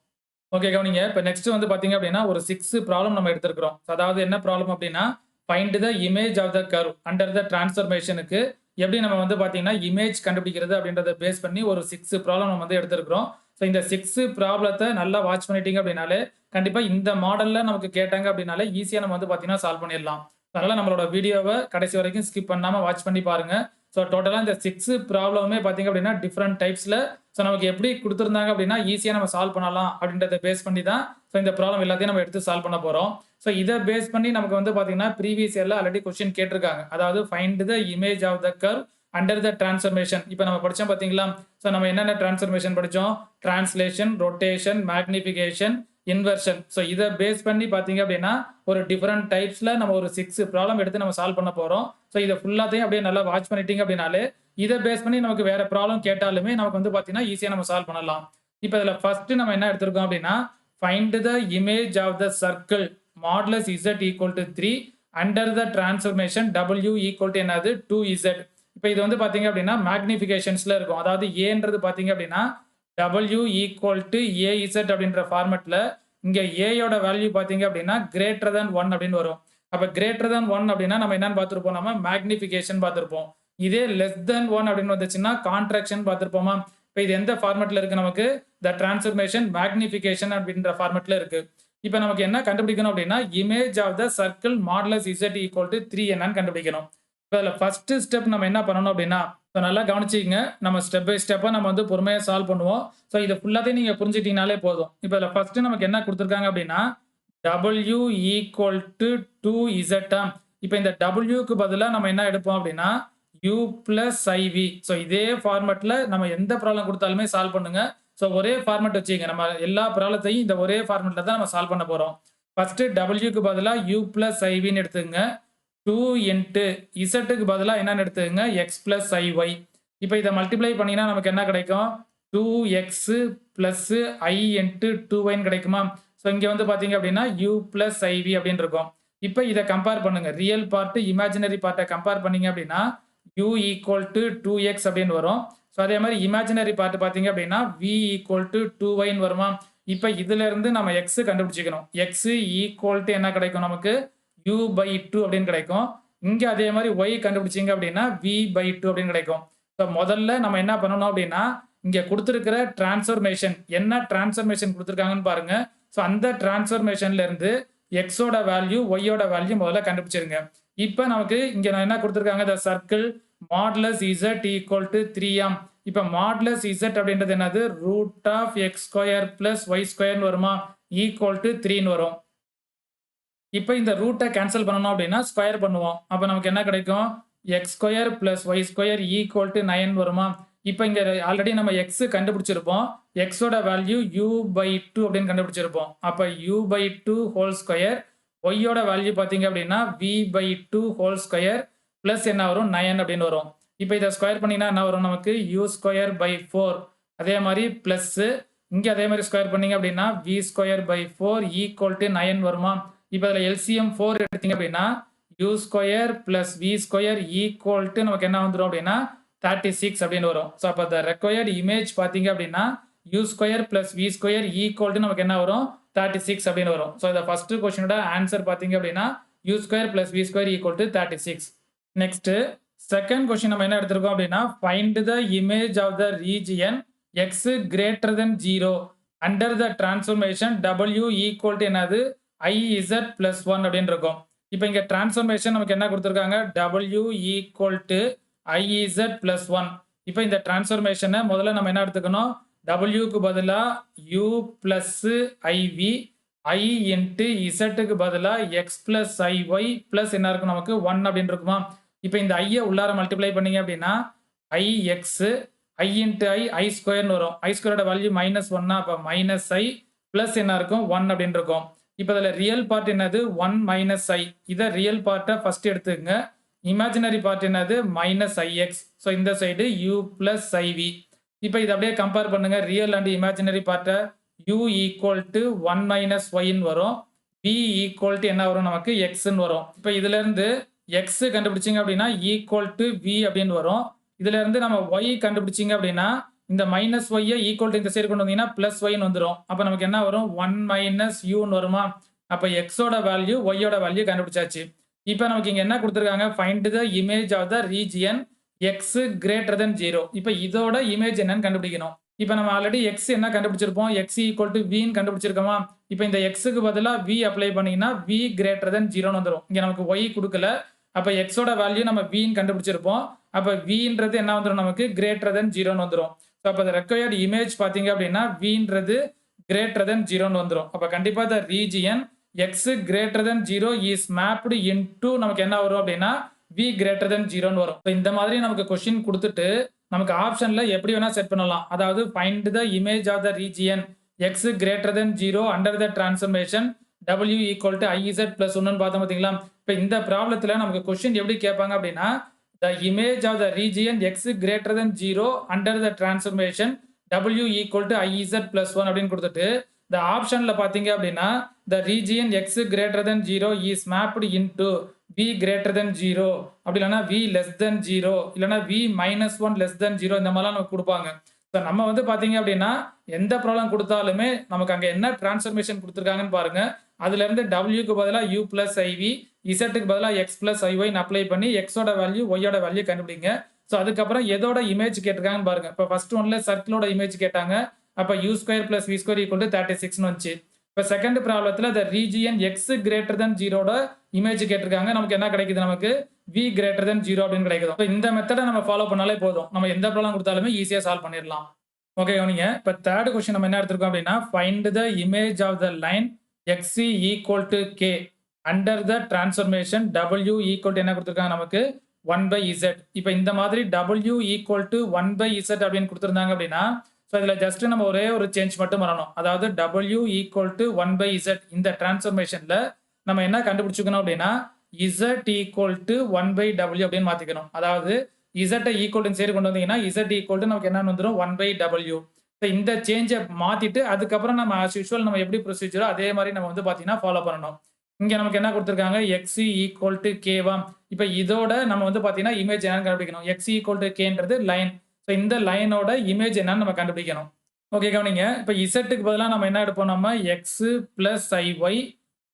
ஓகே கவனிங்க. இப்போ நெக்ஸ்ட் வந்து பார்த்தீங்க அப்படின்னா ஒரு 6 ப்ராப்ளம் நம்ம எடுத்திருக்கிறோம். அதாவது என்ன ப்ராப்ளம் அப்படின்னா find the image of the curve under the டிரான்ஸ்ஃபர்மேஷனுக்கு எப்படி நம்ம வந்து பார்த்தீங்கன்னா இமேஜ் கண்டுபிடிக்கிறது அப்படின்றத பேஸ் பண்ணி ஒரு 6 ப்ராப்ளம் நம்ம வந்து எடுத்திருக்கிறோம். ஸோ இந்த 6 ப்ராப்ளத்தை நல்லா வாட்ச் பண்ணிட்டீங்க அப்படின்னாலே கண்டிப்பாக இந்த மாடலில் நமக்கு கேட்டாங்க அப்படின்னாலே ஈஸியாக நம்ம வந்து பார்த்தீங்கன்னா சால்வ் பண்ணிடலாம். அதனால் நம்மளோட வீடியோவை கடைசி வரைக்கும் ஸ்கிப் பண்ணாமல் வாட்ச் பண்ணி பாருங்க. ஸோ டோட்டலாக இந்த 6 ப்ராப்ளமே பார்த்தீங்க அப்படின்னா டிஃப்ரெண்ட் டைப்ஸில் ஸோ நமக்கு எப்படி கொடுத்துருந்தாங்க அப்படின்னா ஈஸியாக நம்ம சால்வ் பண்ணலாம் அப்படின்றத பேஸ் பண்ணி தான் ஸோ இந்த ப்ராப்ளம் எல்லாத்தையும் நம்ம எடுத்து சால்வ் பண்ண போகிறோம். ஸோ இதை பேஸ் பண்ணி நமக்கு வந்து பார்த்தீங்கன்னா ப்ரீவியஸ் இயரில் ஆல்ரெடி கொஸ்டின் கேட்டிருக்காங்க. அதாவது find the image of the curve under the transformation. இப்போ நம்ம படித்தோம் பார்த்தீங்களா? ஸோ நம்ம என்னென்ன டிரான்ஸ்ஃபர்மேஷன் படித்தோம்? Translation, rotation, magnification, inversion. So இதை பேஸ் பண்ணி பார்த்தீங்க அப்படின்னா ஒரு டிஃப்ரெண்ட் டைப்ஸில் நம்ம ஒரு 6 ப்ராப்ளம் எடுத்து நம்ம சால்வ் பண்ண போகிறோம். ஸோ இதை ஃபுல்லாத்தையும் அப்படியே நல்லா வாட்ச் பண்ணிட்டீங்க அப்படின்னாலே இதை பேஸ் பண்ணி நமக்கு வேற ப்ராப்ளம் கேட்டாலுமே நமக்கு வந்து பார்த்தீங்கன்னா ஈஸியாக நம்ம சால்வ் பண்ணலாம். இப்போ இதில் ஃபர்ஸ்ட் நம்ம என்ன எடுத்திருக்கோம் அப்படின்னா find the image of the circle modulus Z equal to 3 under the transformation W equal to என்னது 2z. இப்போ இது வந்து பார்த்தீங்க அப்படின்னா மேக்னிஃபிகேஷன்ஸ்ல இருக்கும். அதாவது ஏன்றது பார்த்தீங்க அப்படின்னா W ஈக்குவல் டு AZ அப்படின்ற ஃபார்மெட்டில் இங்கே ஏயோட வேல்யூ பார்த்தீங்க அப்படின்னா கிரேட்டர் than 1 அப்படின்னு வரும். அப்போ கிரேட்டர் than 1 அப்படின்னா நம்ம என்னன்னு பார்த்துருப்போம்? நம்ம மேக்னிஃபிகேஷன் பார்த்துருப்போம். இதே லெஸ் தென் 1 அப்படின்னு வந்துச்சுன்னா கான்ட்ராக்ஷன் பார்த்துருப்போமா? இப்போ இது எந்த ஃபார்மெட்டில் இருக்கு? நமக்கு த டிரான்ஸ்ஃபர்மேஷன் மேக்னிஃபிகேஷன் அப்படின்ற ஃபார்மெட்டில் இருக்கு. இப்போ நமக்கு என்ன கண்டுபிடிக்கணும் அப்படின்னா image of the circle modulus Z equal to 3 என்னன்னு கண்டுபிடிக்கணும். இப்போ அதில் ஃபர்ஸ்ட் ஸ்டெப் நம்ம என்ன பண்ணணும் அப்படின்னா ஸோ நல்லா கவனிச்சிங்க. நம்ம ஸ்டெப் பை ஸ்டெப்பாக நம்ம வந்து பொறுமையாக சால்வ் பண்ணுவோம். ஸோ இதை ஃபுல்லாத்தையும் நீங்கள் புரிஞ்சுக்கிட்டீங்கனாலே போதும். இப்போ இதில் ஃபர்ஸ்ட் நமக்கு என்ன கொடுத்துருக்காங்க அப்படின்னா W ஈக்குவல் டு 2z. இப்போ இந்த Wக்கு பதிலாக நம்ம என்ன எடுப்போம் அப்படின்னா U plus IV. ஸோ இதே ஃபார்மெட்டில் நம்ம எந்த ப்ராப்ளம் கொடுத்தாலுமே சால்வ் பண்ணுங்க. ஸோ ஒரே ஃபார்மெட் வச்சுங்க. நம்ம எல்லா ப்ராப்ளத்தையும் இந்த ஒரே ஃபார்மெட்டில் தான் நம்ம சால்வ் பண்ண போகிறோம். ஃபர்ஸ்ட் Wக்கு பதிலாக U plus IVன்னு எடுத்துங்க. 2 இன்ட்டு இசட்டுக்கு பதிலாக என்னன்னு எடுத்துங்க X plus IY. இப்போ இதை மல்டிப்ளை பண்ணிங்கன்னா நமக்கு என்ன கிடைக்கும்? 2x plus I இன்ட்டு 2yன்னு கிடைக்குமா? ஸோ இங்கே வந்து பார்த்தீங்க அப்படின்னா U plus IV அப்படின்னு இருக்கும். இப்போ இதை கம்பேர் பண்ணுங்க. ரியல் பார்ட் இமேஜினரி பார்ட்டை கம்பேர் பண்ணீங்க அப்படின்னா U ஈக்குவல் டு 2x அப்படின்னு வரும். ஸோ அதே மாதிரி இமேஜினரி பார்ட் பார்த்தீங்க அப்படின்னா V ஈக்குவல் டு 2yன்னு வருமா? இப்போ இதுல இருந்து நம்ம x கண்டுபிடிச்சிக்கணும். x ஈக்குவல் டு என்ன கிடைக்கும்? நமக்கு U by 2 அப்படின்னு கிடைக்கும். இங்கே அதே மாதிரி y கண்டுபிடிச்சிங்க அப்படின்னா V by 2 அப்படின்னு கிடைக்கும். ஸோ முதல்ல நம்ம என்ன பண்ணணும் அப்படின்னா இங்கே கொடுத்துருக்கிற டிரான்ஸ்ஃபர்மேஷன் என்ன டிரான்ஸ்ஃபர்மேஷன் கொடுத்துருக்காங்கன்னு பாருங்க. ஸோ அந்த டிரான்ஸ்ஃபர்மேஷன்ல இருந்து எக்ஸோட வேல்யூ ஒய்யோட வேல்யூ முதல்ல கண்டுபிடிச்சிருங்க. இப்போ நமக்கு இங்கே நான் என்ன கொடுத்துருக்காங்க? The circle modulus Z equal to 3m. இப்போ மாடுலஸ் இசட் அப்படின்றது என்னது? Root of X square plus Y ஸ்கொயர்னு வருமா? ஈக்குவல் டு 3ன்னு வரும். இப்போ இந்த ரூட்டை கேன்சல் பண்ணணும் அப்படின்னா ஸ்கொயர் பண்ணுவோம். அப்போ நமக்கு என்ன கிடைக்கும்? X square plus Y square equal to 9 வருமா? இப்போ இங்கே ஆல்ரெடி நம்ம எக்ஸ் கண்டுபிடிச்சிருப்போம். எக்ஸோட வேல்யூ U by 2 அப்படின்னு கண்டுபிடிச்சிருப்போம். அப்போ U by 2 ஹோல் ஸ்கொயர் ஒய்யோட வேல்யூ பார்த்தீங்க அப்படின்னா V by 2 whole square plus என்ன வரும்? 9 அப்படின்னு வரும். இப்போ இதை ஸ்கொயர் பண்ணிங்கன்னா என்ன வரும்? நமக்கு U ஸ்கொயர் பை 4. அதே மாதிரி பிளஸ் இங்கே அதே மாதிரி ஸ்கொயர் பண்ணீங்க அப்படின்னா V square by 4 equal to 9 வருமா? இப்போ இதில் LCM 4 எடுத்தீங்க அப்படின்னா U square plus V square equal to நமக்கு என்ன வந்துடும் அப்படின்னா 36 அப்படின்னு வரும். ஸோ அப்போ த ரெக்வயர்டு இமேஜ் பார்த்தீங்க அப்படின்னா U square plus V square equal to நமக்கு என்ன வரும்? 36 அப்படின்னு வரும். ஸோ இந்த ஃபர்ஸ்ட் கொஸ்டினோட ஆன்சர் பார்த்தீங்க அப்படின்னா U square plus V square equal to 36. Next second question நம்ம என்ன எடுத்திருக்கோம் அப்படின்னா find the image of the region x greater than 0 under the transformation W equal to என்னது? IZ plus 1 அப்படின்னு இருக்கும். இப்போ இங்கே டிரான்ஸ்ஃபர்மேஷன் நமக்கு என்ன கொடுத்துருக்காங்க? W equal to IZ plus 1. இப்போ இந்த டிரான்ஸ்ஃபர்மேஷனை முதல்ல நம்ம என்ன எடுத்துக்கணும்? டபிள்யூக்கு பதிலா u plus iv I into இசட்டுக்கு பதிலா எக்ஸ் பிளஸ் ஐஒய் பிளஸ் என்ன இருக்கும் நமக்கு 1 அப்படின்னு இருக்குமா. இப்போ இந்த ஐயை உள்ளார மல்டிப்ளை பண்ணீங்க அப்படின்னா ஐ எக்ஸ் ஐ இன்ட்டு ஐ ஸ்கொயர்னு வரும். ஐ ஸ்கொயரோட வேல்யூ மைனஸ் ஒன்னா, அப்போ மைனஸ் ஐ பிளஸ் என்ன இருக்கும் 1 அப்படின்னு இருக்கும். இப்போ இதில் ரியல் பார்ட் என்னது 1 மைனஸ் ஐ. இதை ரியல் பார்ட்டை ஃபர்ஸ்ட் எடுத்துக்கங்க. இமேஜினரி பார்ட் என்னது மைனஸ் ஐஎக்ஸ். ஸோ இந்த சைடு யூ பிளஸ் ஐவி. இப்போ இதை அப்படியே கம்பேர் பண்ணுங்க ரியல் அண்ட் இமேஜினரி பார்ட்டை. u ஈக்குவல் டு 1 மைனஸ் ஒய்ன்னு வரும். v ஈக்குவல் டு என்ன வரும் நமக்கு எக்ஸ்ன்னு வரும். இப்போ இதுல இருந்து எக்ஸ் கண்டுபிடிச்சிங்க அப்படின்னா ஈக்குவல் டு v அப்படின்னு வரும். இதுல இருந்து நம்ம y கண்டுபிடிச்சிங்க அப்படின்னா இந்த மைனஸ் ஒய்யை ஈக்குவல் டு இந்த சைடு கொண்டு வந்தீங்கன்னா பிளஸ் ஒய்ன்னு வந்துடும். அப்போ நமக்கு என்ன வரும் 1 மைனஸ் யூன்னு வருமா. அப்போ எக்ஸோட வேல்யூ ஒய்யோட வேல்யூ கண்டுபிடிச்சாச்சு. இப்போ நமக்கு இங்க என்ன கொடுத்துருக்காங்க, find the image of the region X greater than 0. இப்போ இதோட இமேஜ் என்னன்னு கண்டுபிடிக்கணும். இப்போ நம்ம ஆல்ரெடி எக்ஸ் என்ன கண்டுபிடிச்சிருப்போம், எக்ஸ் ஈக்குவல் டு வின்னு கண்டுபிடிச்சிருக்கோமா. இப்போ இந்த எக்ஸுக்கு பதிலாக வி அப்ளை பண்ணீங்கன்னா வி கிரேட்டர் தென் 0ன்னு வந்துடும். இங்கே நமக்கு ஒய் கொடுக்கல. அப்போ எக்ஸோட வேல்யூ நம்ம வின்னு கண்டுபிடிச்சிருப்போம். அப்போ வின்றது என்ன வந்துடும் நமக்கு கிரேட்டர் தென் 0ன்னு வந்துடும். ஸோ அப்போ ரெக்வயர்டு இமேஜ் பார்த்தீங்க அப்படின்னா வின்றது கிரேட்டர் தென் 0ன்னு வந்துடும். அப்போ கண்டிப்பாக த region X greater than 0 is mapped into நமக்கு என்ன வரும் அப்படின்னா வி கிரேட்டர் தென் 0ன்னு வரும். இந்த மாதிரி நமக்கு கொஸ்டின் கொடுத்துட்டு நமக்கு ஆப்ஷன்ல எப்படி வேணா செட் பண்ணலாம். அதாவது find the image of the region X greater than 0 under the transformation w equal to IEZ plus 1ன்னு பார்த்தோம் பார்த்தீங்களா. இப்போ இந்த ப்ராப்ளத்தில் நமக்கு கொஸ்டின் எப்படி கேட்பாங்க அப்படின்னா the image of the region X greater than 0 under the transformation w equal to IEZ plus 1 அப்படின்னு கொடுத்துட்டு இந்த ஆப்ஷன்ல பார்த்தீங்க அப்படின்னா the region X greater than 0 is mapped into v greater than 0 அப்படி இல்லைனா v less than 0 இல்லைனா v minus 1 less than 0 இந்த மாதிரிலாம் நமக்கு கொடுப்பாங்க. ஸோ நம்ம வந்து பார்த்தீங்க அப்படின்னா எந்த ப்ராப்ளம் கொடுத்தாலுமே நமக்கு அங்கே என்ன டிரான்ஸ்ஃபர்மேஷன் கொடுத்துருக்காங்கன்னு பாருங்க. அதுல இருந்து டபிள்யூக்கு பதிலாக யூ பிளஸ் ஐவி, இசட்டுக்கு பதிலாக எக்ஸ் பிளஸ் ஐஒய் அப்ளை பண்ணி எக்ஸோட வேல்யூ ஒய்யோட வேல்யூ கண்டுபிடிங்க. ஸோ அதுக்கப்புறம் எதோட இமேஜ் கேட்டிருக்காங்கன்னு பாருங்க. இப்போ ஃபர்ஸ்ட் ஒன்ல சர்க்கிளோட இமேஜ் கேட்டாங்க. அப்போ u square plus we square equal to 36ன்னு வந்துச்சு. இப்போ செகண்ட் ப்ராப்ளத்தில் the region X greater than 0ட இமேஜ் கேட்டிருக்காங்க. நமக்கு என்ன கிடைக்குது, நமக்கு v கிரேட்டர் தென் 0 அப்படின்னு கிடைக்குது. இந்த மெத்தடை நம்ம ஃபாலோ பண்ணாலே போதும். நம்ம எந்த ப்ராப்ளம் கொடுத்தாலுமே ஈஸியாக சால்வ் பண்ணிடலாம். ஓகே கவனிங்க. இப்போ தேர்ட் கொஸ்டின் நம்ம என்ன எடுத்திருக்கோம் அப்படின்னா find the image of the line xc equal to k under the transformation w equal to என்ன கொடுத்துருக்காங்க நமக்கு 1/z. இப்போ இந்த மாதிரி w ஈக்குவல் டு 1/z அப்படின்னு கொடுத்துருந்தாங்க அப்படின்னா ஸோ இதில் ஜஸ்ட் நம்ம ஒரே ஒரு சேஞ்ச் மட்டும் வரணும். அதாவது w ஈக்குவல் டு 1/z இந்த டிரான்ஸ்ஃபர்மேஷனில் நம்ம என்ன கண்டுபிடிச்சிக்கணும் அப்படின்னா z ஈக்குவல் டு 1/w அப்படின்னு மாற்றிக்கணும். அதாவது z ஈக்குவல் சரி கொண்டு வந்தீங்கன்னா z ஈக்குவல் டு நமக்கு என்ன வந்துடும் 1/w. ஸோ இந்த சேஞ்சை மாற்றிட்டு அதுக்கப்புறம் நம்ம ஆஸ் யூஷுவல் நம்ம எப்படி ப்ரொசீஜரோ அதே மாதிரி நம்ம வந்து பார்த்தீங்கன்னா ஃபாலோ பண்ணணும். இங்கே நமக்கு என்ன கொடுத்துருக்காங்க x ஈக்குவல் டு கேவாம். இப்போ இதோட நம்ம வந்து பார்த்தீங்கன்னா இமேஜ் என்னன்னு கண்டுபிடிக்கணும். x ஈக்குவல் டு கேன்றது லைன். ஸோ இந்த லைனோட இமேஜ் என்னன்னு நம்ம கண்டுபிடிக்கணும். ஓகே கவனிங்க. இப்போ இசட்டுக்கு பதிலாக நம்ம என்ன எடுப்போம், நம்ம எக்ஸ் பிளஸ் ஐஒய்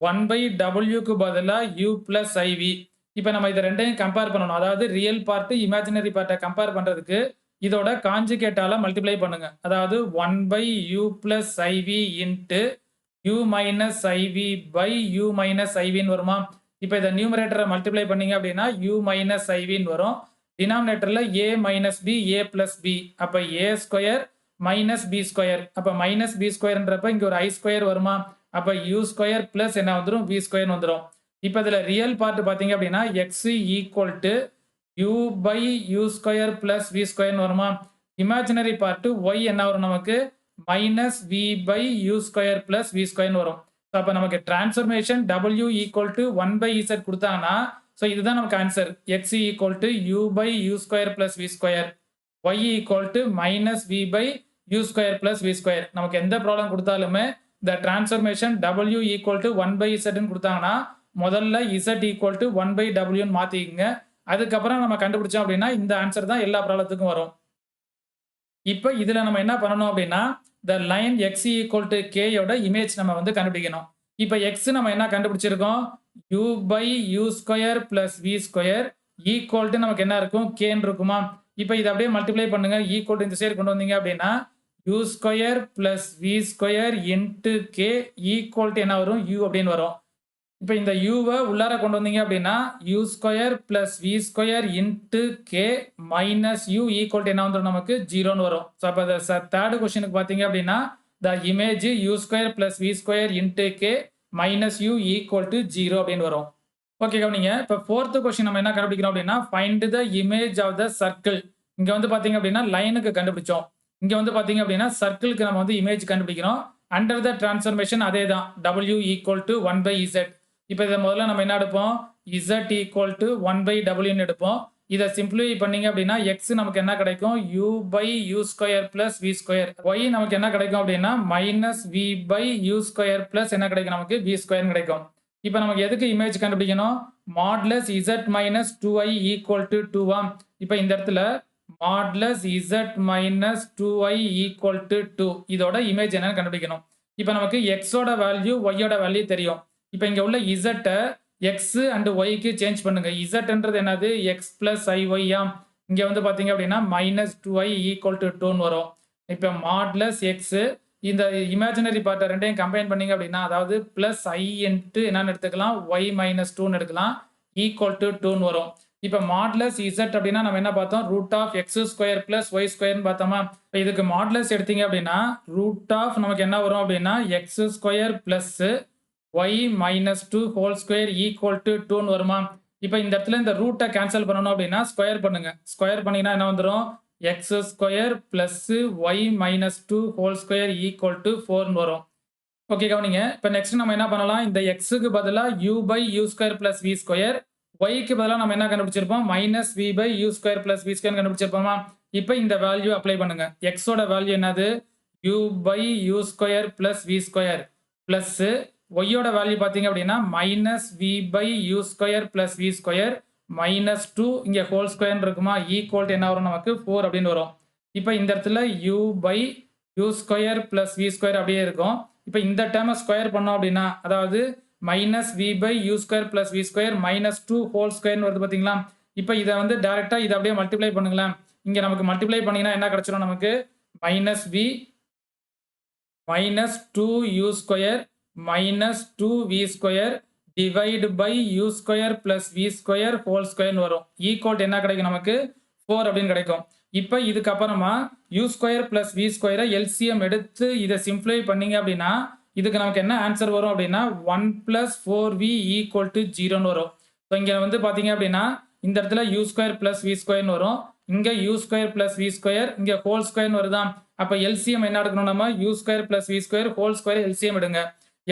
1/wக்கு பதிலாக u பிளஸ் ஐவி. இப்போ நம்ம இதை ரெண்டையும் கம்பேர் பண்ணணும். அதாவது ரியல் பார்ட் இமேஜினரி பார்ட்டை கம்பேர் பண்ணுறதுக்கு இதோட காஞ்சுகேட்டால மல்டிப்ளை பண்ணுங்க. அதாவது 1/u plus iv into u minus iv by u minus ஐவின்னு வருமா. இப்போ இதை நியூமரேட்டரை மல்டிப்ளை பண்ணீங்க அப்படின்னா u மைனஸ் ஐவின்னு வரும். டினாமினேட்டர்ல a minus B a plus B. அப்போ a square minus B square. அப்போ மைனஸ் பி ஸ்கொயர்ன்றப்ப இங்கே ஒரு ஐ ஸ்கொயர் வருமா. அப்போ u ஸ்கொயர் பிளஸ் என்ன வந்துடும் v ஸ்கொயர் வந்துடும். இப்போ இதில் ரியல் பார்ட் பார்த்தீங்க அப்படின்னா X equal to u by you square plus V ஸ்கொயர்னு வருமா. இமேஜினரி பார்ட்டு ஒய் என்ன வரும் நமக்கு minus V by you square plus V ஸ்கொயர்னு வரும். ஸோ அப்போ நமக்கு transformation w equal to 1/z கொடுத்தாங்கன்னா ஸோ இதுதான் நமக்கு answer. X equal to U by you square plus we square, Y equal to minus V by you square plus we square. நமக்கு எந்த problem கொடுத்தாலுமே இந்த டிரான்ஸ்ஃபர்மேஷன் w ஈக்குவல் டு 1/zன்னு கொடுத்தாங்கன்னா முதல்ல z ஈக்குவல் டு 1/wன்னு மாற்றிக்கங்க. அதுக்கப்புறம் நம்ம கண்டுபிடிச்சோம் அப்படின்னா இந்த ஆன்சர் தான் எல்லா ப்ராப்ளத்துக்கும் வரும். இப்போ இதில் நம்ம என்ன பண்ணணும் அப்படின்னா the line x equal to கேயோட இமேஜ் நம்ம வந்து கண்டுபிடிக்கணும். இப்போ எக்ஸ் நம்ம என்ன கண்டுபிடிச்சிருக்கோம் u by you square plus we square equal to நமக்கு என்ன இருக்கும் கேன்னு இருக்குமா. இப்போ இதை அப்படியே மல்டிப்ளை பண்ணுங்க. ஈக்குவல் டு இந்த சைடு கொண்டு வந்தீங்க அப்படின்னா u square plus we square into K equal to என்ன வரும் u அப்படின்னு வரும். இப்ப இந்த யூவ உள்ளார கொண்டு வந்தீங்க அப்படின்னா, U square plus we square into K minus U equal to என்ன வந்துரும் நமக்கு 0ன்னு வரும். ஸோ அப்ப இந்த தேர்ட் கொஸ்டினுக்கு பார்த்தீங்க அப்படின்னா, the image U square plus we square into K minus U equal to 0 அப்படின்னு வரும். ஓகே கவனிங்க. இப்ப 4த் கொஸ்டின் நம்ம என்ன கண்டுபிடிக்கிறோம் அப்படின்னா, find the image of the circle. இங்க வந்து பார்த்தீங்க அப்படின்னா, லைனுக்கு கண்டுபிடிச்சோம். இங்க வந்து பார்த்தீங்க அப்படின்னா, சர்க்கிளுக்கு நம்ம வந்து இமேஜ் கண்டுபிடிக்கிறோம். அண்டர் த டிரான்ஸ்ஃபர்மேஷன் அதே தான். W equal to 1/z. இப்போ இதை முதல்ல நம்ம என்ன எடுப்போம், z ஈக்குவல் டு 1/wன்னு எடுப்போம். இதை சிம்பிளிஃபை பண்ணீங்க அப்படின்னா x நமக்கு என்ன கிடைக்கும், u/u square plus v square. y நமக்கு என்ன கிடைக்கும் அப்படின்னா மைனஸ் v/u ஸ்கொயர் பிளஸ் என்ன கிடைக்கும் நமக்கு v ஸ்கொயர் கிடைக்கும். இப்போ நமக்கு எதுக்கு இமேஜ் கண்டுபிடிக்கணும், modulus z minus 2i equal to 2 இப்போ இந்த இடத்துல modulus z minus 2i equal to 2 இதோட இமேஜ் என்னன்னு கண்டுபிடிக்கணும். இப்போ நமக்கு x ஓட வேல்யூ y ஓட வேல்யூ தெரியும். இப்போ இங்க உள்ள z x அண்ட் y க்கு சேஞ்ச் பண்ணுங்க. zன்றது என்னது x பிளஸ் iy இங்க வந்து பாத்தீங்க அப்படின்னா மைனஸ் 2i ஈக்குவல் டு 2ன்னு வரும். இப்போ மாட்லஸ் x இந்த இமேஜினரி பார்ட்டை ரெண்டையும் கம்பைன் பண்ணீங்க அப்படின்னா அதாவது பிளஸ் i இன்ட்டு என்னன்னு எடுத்துக்கலாம் y மைனஸ் 2ன்னு எடுக்கலாம் ஈக்குவல் டு 2ன்னு வரும். இப்போ மாட்லஸ் z அப்படின்னா நம்ம என்ன பார்த்தோம், root of X square plus Y ஸ்கொயர்னு பார்த்தோமா. இப்போ இதுக்கு மாட்லஸ் எடுத்தீங்க அப்படின்னா ரூட் ஆஃப் நமக்கு என்ன வரும் அப்படின்னா X square plus y minus 2 whole square equal to 2ன்னு வருமா. இப்போ இந்த இடத்துல இந்த ரூட்டை கேன்சல் பண்ணணும் அப்படின்னா ஸ்கொயர் பண்ணுங்க. ஸ்கொயர் பண்ணீங்கன்னா என்ன வந்துடும், x square plus y minus 2 whole square equal to 4ன்னு வரும். ஓகே கவனிங்க. இப்போ நெக்ஸ்ட் நம்ம என்ன பண்ணலாம், இந்த எக்ஸுக்கு பதிலாக u/u square plus V square, ஒய்க்கு பதிலாக நம்ம என்ன கண்டுபிடிச்சிருப்போம், minus v/u square plus we square கண்டுபிடிச்சிருப்போமா. இப்போ இந்த வேல்யூ அப்ளை பண்ணுங்க. எக்ஸோட வேல்யூ என்னது, u/u square plus we square plus ஒய்யோட வேல்யூ பார்த்தீங்க அப்படின்னா minus v/u square plus we square minus 2 இங்கே ஹோல் ஸ்கொயர் இருக்குமா ஈக்குவல் என்ன வரும் நமக்கு 4 அப்படின்னு வரும். இப்போ இந்த இடத்துல u/u square plus V square அப்படியே இருக்கும். இப்போ இந்த டேர்மை ஸ்கொயர் பண்ணோம் அப்படின்னா அதாவது minus v/u square plus we square minus 2 whole ஸ்கொயர்னு வருது பார்த்தீங்களா. இப்போ இதை வந்து டேரெக்டாக இதை அப்படியே மல்டிப்ளை பண்ணுங்களேன். இங்கே நமக்கு மல்டிப்ளை பண்ணிங்கன்னா என்ன கிடைச்சிடும் நமக்கு, minus v minus 2u square minus 2v square divide by u square plus v square whole ஸ்கொயர்னு வரும். ஈக்குவல் என்ன கிடைக்கும் நமக்கு 4 அப்படின்னு கிடைக்கும். இப்போ இதுக்கப்புறமா u ஸ்கொயர் பிளஸ் v ஸ்கொயரை எல்சிஎம் எடுத்து இதை சிம்பிளிஃபை பண்ணீங்க அப்படின்னா இதுக்கு நமக்கு என்ன ஆன்சர் வரும் அப்படின்னா 1 பிளஸ் 4v ஈக்குவல் டு 0ன்னு வரும். ஸோ இங்கே வந்து பார்த்தீங்க அப்படின்னா இந்த இடத்துல u ஸ்கொயர் பிளஸ் v ஸ்கொயர்னு வரும். இங்கே u square plus v square இங்கே ஹோல் ஸ்கொயர்னு வருதான். அப்போ எல்சிஎம் என்ன எடுக்கணும், நம்ம u square plus v square whole square LCM எடுங்க.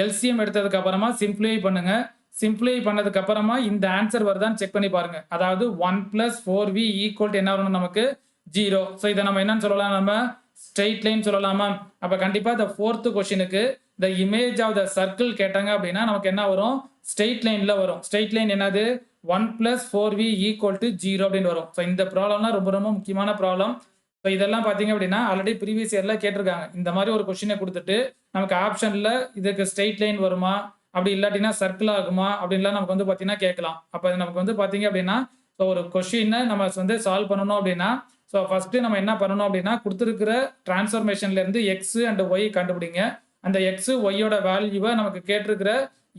எல்சிஎம் எடுத்ததுக்கு அப்புறமா சிம்பிளிஃபை பண்ணுங்க. சிம்பிளிஃபை பண்ணதுக்கு அப்புறமா இந்த ஆன்சர் வருதான்னு செக் பண்ணி பாருங்க. அதாவது 1 பிளஸ் 4v ஈக்குவல் என்ன வரணும் நமக்கு 0. ஸோ இதை நம்ம என்னன்னு சொல்லலாம், நம்ம ஸ்ட்ரெயிட் லைன் சொல்லலாமா. அப்போ கண்டிப்பாக இந்த 4th கொஸ்டினுக்கு the image of the circle கேட்டாங்க அப்படின்னா நமக்கு என்ன வரும், ஸ்ட்ரெயிட் லைனில் வரும். ஸ்ட்ரெயிட் லைன் என்னது 1 பிளஸ் 4v ஈக்குவல் டு 0 அப்படின்னு வரும். ஸோ இந்த ப்ராப்ளம்லாம் ரொம்ப ரொம்ப முக்கியமான ப்ராப்ளம். ஸோ இதெல்லாம் பார்த்தீங்க அப்படின்னா ஆல்ரெடி ப்ரீவியஸ் இயரில் கேட்டிருக்காங்க. இந்த மாதிரி ஒரு கொஸ்டினை கொடுத்துட்டு நமக்கு ஆப்ஷனில் இதுக்கு ஸ்ட்ரெயிட் லைன் வருமா அப்படி இல்லாட்டினா சர்க்கிள் ஆகுமா அப்படின்லாம் நமக்கு வந்து பார்த்தீங்கன்னா கேட்கலாம். அப்போ நமக்கு வந்து பார்த்தீங்க அப்படின்னா ஸோ ஒரு கொஸ்டினை நம்ம வந்து சால்வ் பண்ணணும் அப்படின்னா ஸோ ஃபஸ்ட்டு நம்ம என்ன பண்ணணும் அப்படின்னா கொடுத்துருக்கிற டிரான்ஸ்ஃபர்மேஷன்லேருந்து எக்ஸ் அண்ட் ஒய் கண்டுபிடிங்க. அந்த எக்ஸு ஒய்யோட வேல்யூவை நமக்கு கேட்டிருக்கிற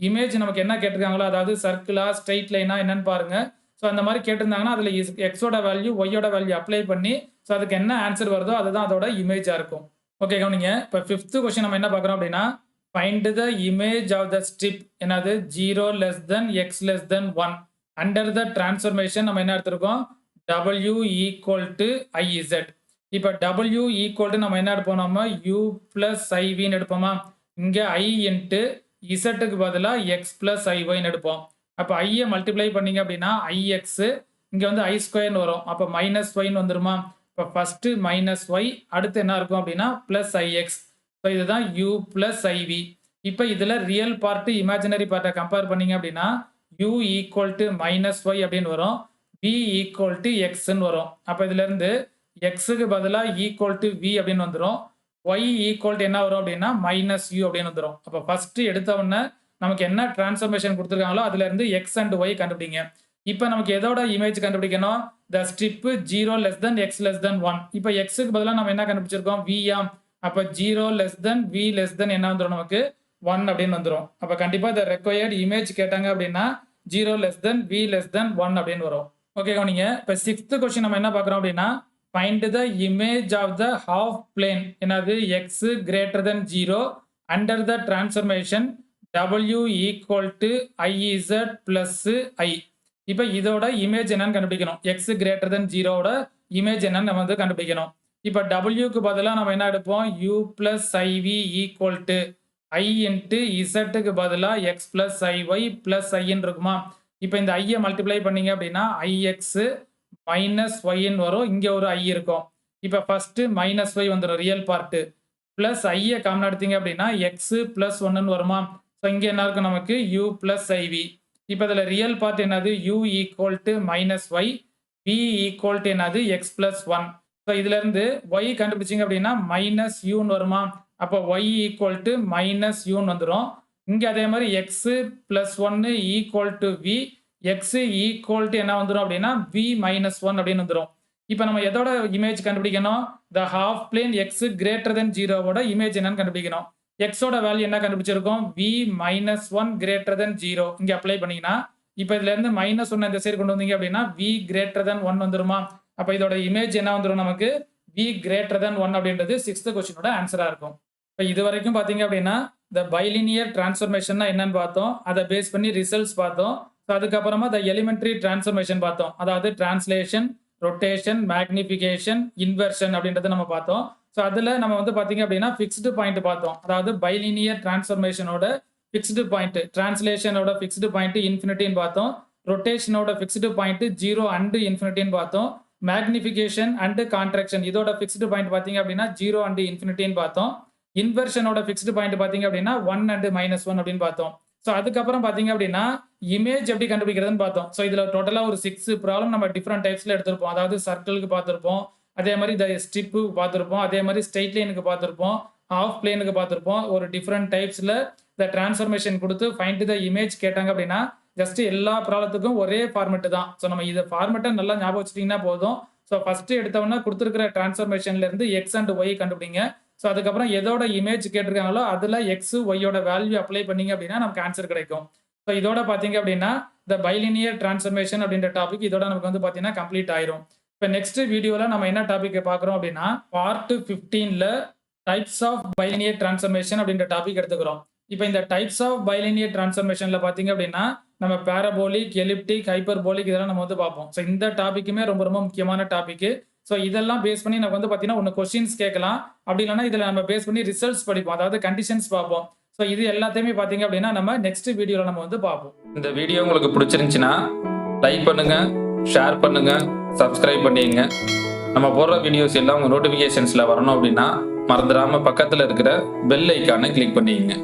இமேஜ் நமக்கு என்ன கேட்டிருக்காங்களோ அதாவது சர்க்கிளா ஸ்ட்ரெயிட் லைனா என்னன்னு பாருங்க. ஸோ அந்த மாதிரி கேட்டிருந்தாங்கன்னா அதில் எக்ஸோட வேல்யூ ஒய்யோட வேல்யூ அப்ளை பண்ணி ஸோ அதுக்கு என்ன ஆன்சர் வருதோ அதுதான் அதோட இமேஜாக இருக்கும். ஓகே கவனிங்க. இப்போ 5th கொஸ்டின் நம்ம என்ன பார்க்குறோம் அப்படின்னா find the image of the strip என்னது 0 less than X less than 1 under the transformation நம்ம என்ன எடுத்திருக்கோம் w ஈக்குவல் டு iz. இப்போ w ஈக்குவல் டு நம்ம என்ன எடுப்போம், நம்ம u பிளஸ் iv எடுப்போமா. இங்கே i இன்ட்டு இசட்டுக்கு பதிலாக எக்ஸ் பிளஸ் ஐஒய்னு எடுப்போம். அப்போ ஐயை மல்டிப்ளை பண்ணீங்க அப்படின்னா ix இங்கே வந்து i ஸ்கொயர்னு வரும். அப்போ மைனஸ் ஒய்னு வந்துருமா. இப்போ ஃபஸ்ட்டு மைனஸ் ஒய் அடுத்து என்ன இருக்கும் அப்படின்னா பிளஸ் ix. ஸோ இதுதான் u பிளஸ் iv. இப்போ இதில் ரியல் பார்ட்டு இமேஜினரி பார்ட்டை கம்பேர் பண்ணீங்க அப்படின்னா u equal to minus Y அப்படின்னு வரும், v ஈக்குவல் டு எக்ஸ்ன்னு வரும். அப்போ இதுலேருந்து எக்ஸுக்கு பதிலாக ஈக்குவல் டு v அப்படின்னு வந்துடும். y ஈக்குவல் டு என்ன வரும் அப்படின்னா மைனஸ் u அப்படின்னு வந்துடும். அப்போ ஃபஸ்ட்டு எடுத்த உடனே நமக்கு என்ன டிரான்ஸ்ஃபர்மேஷன் கொடுத்துருக்காங்களோ அதுலேருந்து எக்ஸ் அண்ட் ஒய் கண்டுபிடிங்க. இப்போ நமக்கு எதோட இமேஜ் கண்டுபிடிக்கணும், the strip 0 less than X less than 1. இப்போ எக்ஸுக்கு பதிலாக நம்ம என்ன கண்டுபிடிச்சிருக்கோம் v. அப்போ 0 லெஸ் தென் v லெஸ் தென் என்ன வந்துடும் நமக்கு 1 அப்படின்னு வந்துரும். அப்ப கண்டிப்பா இந்த ரெக்வயர்ட் இமேஜ் கேட்டாங்க அப்படின்னா 0 லெஸ் தென் v லெஸ் தென் 1 அப்படின்னு வரும். ஓகே கவனிங்க. இப்ப 6th கொஸ்டின் நம்ம என்ன பார்க்குறோம் அப்படின்னா find the image of the half plane என்னது x greater than 0 under the transformation w equal to iz plus i. இப்போ இதோட இமேஜ் என்னன்னு கண்டுபிடிக்கணும். x greater than 0 இமேஜ் என்னன்னு நம்ம வந்து கண்டுபிடிக்கணும். இப்போ wக்கு பதிலாக நம்ம என்ன எடுப்போம் u plus iv equal to i into இசட்டுக்கு பதிலாக எக்ஸ் பிளஸ் ஐஒய் பிளஸ் ஐன்னு இருக்குமா. இப்போ இந்த ஐயை மல்டிப்ளை பண்ணீங்க அப்படின்னா ஐஎக்ஸ் மைனஸ் ஒய்ன்னு வரும். இங்கே ஒரு ஐ இருக்கும். இப்போ ஃபர்ஸ்ட் மைனஸ் ஒய் வந்துடும் ரியல் பார்ட்டு. பிளஸ் ஐயை காமன் எடுத்தீங்க அப்படின்னா எக்ஸ் பிளஸ் ஒன்னு வருமா. ஸோ இங்கே என்ன இருக்கும் நமக்கு யூ பிளஸ் ஐவி. இப்போ இதில் ரியல் பார்ட் என்னது U equal to minus Y, V equal to என்னது எக்ஸ் பிளஸ் ஒன். ஸோ இதுலேருந்து ஒய் கண்டுபிடிச்சிங்க அப்படின்னா மைனஸ் யூன்னு வருமா. அப்போ ஒய் ஈக்குவல் டு மைனஸ் யூன்னு வந்துடும். இங்கே அதே மாதிரி எக்ஸு பிளஸ் ஒன்னு equal to V, X equal to என்ன வந்துடும் அப்படின்னா வி மைனஸ் ஒன் அப்படின்னு வந்துடும். இப்போ நம்ம எதோட இமேஜ் கண்டுபிடிக்கணும். The half plane x greater than 0வோட இமேஜ் என்னன்னு கண்டுபிடிக்கணும். எக்ஸோட வேல்யூ என்ன கண்டுபிடிச்சிருக்கோம் v minus one greater than 0 இங்கே அப்ளை பண்ணிங்கன்னா இப்போ இதுல இருந்து மைனஸ் ஒன் இந்த சைடு கொண்டு வந்தீங்க அப்படின்னா வி கிரேட்டர் தென் 1 வந்துருமா. அப்போ இதோட இமேஜ் என்ன வந்துடும் நமக்கு வி கிரேட்டர் தென் 1 அப்படின்றது 6th கொஸ்டினோட ஆன்சரா இருக்கும். இப்போ இது வரைக்கும் பார்த்தீங்க அப்படின்னா த பைலினியர் டிரான்ஸ்ஃபர்மேஷன் என்னன்னு பார்த்தோம். அதை பேஸ் பண்ணி ரிசல்ட்ஸ் பார்த்தோம். ஸோ அதுக்கப்புறமா த எலிமெண்ட்ரி டிரான்ஸ்ஃபர்மேஷன் பார்த்தோம். அதாவது டிரான்ஸ்லேஷன், ரொட்டேஷன், மேக்னிஃபிகேஷன், இன்வெர்ஷன் அப்படின்றத நம்ம பார்த்தோம். ஸோ அதில் நம்ம வந்து பார்த்தீங்க அப்படின்னா ஃபிக்ஸ்டு பாயிண்ட் பார்த்தோம். அதாவது பைலினியர் டிரான்ஸ்ஃபர்மேஷனோட ஃபிக்ஸ்டு பாயிண்ட், டிரான்ஸ்லேஷனோட ஃபிக்ஸ்டு பாயிண்ட் இன்ஃபினிட்டின்னு பார்த்தோம். ரொட்டேஷனோட ஃபிக்ஸ்டு பாயிண்ட் 0 அண்ட் இன்ஃபினிட்டின்னு பார்த்தோம். மேக்னிஃபிகேஷன் அண்ட் கான்ட்ராக்ஷன் இதோட ஃபிக்ஸ்டு பாயிண்ட் பார்த்தீங்க அப்படின்னா 0 அண்ட் இன்ஃபினிட்டின்னு பார்த்தோம். இன்வெர்ஷனோட ஃபிக்ஸ்டு பாயிண்ட் பார்த்தீங்க அப்படின்னா 1 அண்ட் மைனஸ் 1 அப்படின்னு பார்த்தோம். ஸோ அதுக்கப்புறம் பார்த்தீங்க அப்படின்னா இமேஜ் எப்படி கண்டுபிடிக்கிறதுன்னு பார்த்தோம். ஸோ இதில் டோட்டலாக ஒரு 6 ப்ராப்ளம் நம்ம டிஃப்ரெண்ட் டைப்ஸில் எடுத்திருப்போம். அதாவது சர்க்கிளுக்கு பார்த்துருப்போம், அதே மாதிரி இந்த ஸ்ட்ரிப்பு பார்த்துருப்போம், அதே மாதிரி ஸ்ட்ரெயிட் லைனுக்கு பார்த்துருப்போம், ஹாஃப் பிளேனுக்கு பார்த்துருப்போம். ஒரு டிஃப்ரெண்ட் டைப்ஸில் இந்த டிரான்ஸ்ஃபர்மேஷன் கொடுத்து ஃபைண்ட் த இமேஜ் கேட்டாங்க அப்படின்னா ஜஸ்ட் எல்லா ப்ராப்ளத்துக்கும் ஒரே ஃபார்மெட்டு தான். ஸோ நம்ம இதை ஃபார்மெட்டை நல்லா ஞாபகம் வச்சுட்டிங்கன்னா போதும். ஸோ ஃபர்ஸ்ட் எடுத்தவொன்னா கொடுத்துருக்கிற டிரான்ஸ்ஃபர்மேஷன்லேருந்து எக்ஸ் அண்ட் ஒய் கண்டுபிடிங்க. ஸோ அதுக்கப்புறம் எதோட இமேஜ் கேட்டிருக்காங்களோ அதில் எக்ஸ் ஒய்யோட வேல்யூ அப்ளை பண்ணிங்க அப்படின்னா நமக்கு ஆன்சர் கிடைக்கும். ஸோ இதோட பார்த்தீங்க அப்படின்னா த பைலினியர் டிரான்ஸ்ஃபர்மேஷன் அப்படின்ற டாபிக் இதோட நமக்கு வந்து பார்த்தீங்கன்னா கம்ப்ளீட் ஆயிரும். இப்போ நெக்ஸ்ட் வீடியோவில் நம்ம என்ன டாபிக் பார்க்குறோம் அப்படின்னா பார்ட் 15ல டைப்ஸ் ஆஃப் பைலினியர் டிரான்ஸ்ஃபர்மேஷன் அப்படின்ற டாபிக் எடுத்துக்கிறோம். இப்போ இந்த டைப்ஸ் ஆஃப் பைலினியர் டிரான்ஸ்ஃபர்மேஷனில் பார்த்தீங்க அப்படின்னா நம்ம பேரபோலிக், எலிப்டிக், ஹைப்பர்போலிக் இதெல்லாம் நம்ம வந்து பார்ப்போம். ஸோ இந்த டாபிக்குமே ரொம்ப ரொம்ப முக்கியமான டாபிக். ஸோ இதெல்லாம் பேஸ் பண்ணி நமக்கு வந்து பார்த்தீங்கன்னா ஒன்று கொஸ்டின்ஸ் கேட்கலாம். அப்படி இல்லைன்னா இதில் நம்ம பேஸ் பண்ணி ரிசல்ட்ஸ் படிப்போம், அதாவது கண்டிஷன்ஸ் பார்ப்போம். ஸோ இது எல்லாத்தையுமே பார்த்தீங்க அப்படின்னா நம்ம நெக்ஸ்ட் வீடியோவில் நம்ம வந்து பார்ப்போம். இந்த வீடியோ உங்களுக்கு பிடிச்சிருந்துச்சுன்னா லைக் பண்ணுங்க, ஷேர் பண்ணுங்க, சப்ஸ்கிரைப் பண்ணிங்க. நம்ம போடுற வீடியோஸ் எல்லாம் உங்கள் நோட்டிஃபிகேஷன்ஸில் வரணும் அப்படின்னா மறந்துடாமல் பக்கத்தில் இருக்கிற பெல் ஐக்கானை கிளிக் பண்ணிக்கங்க.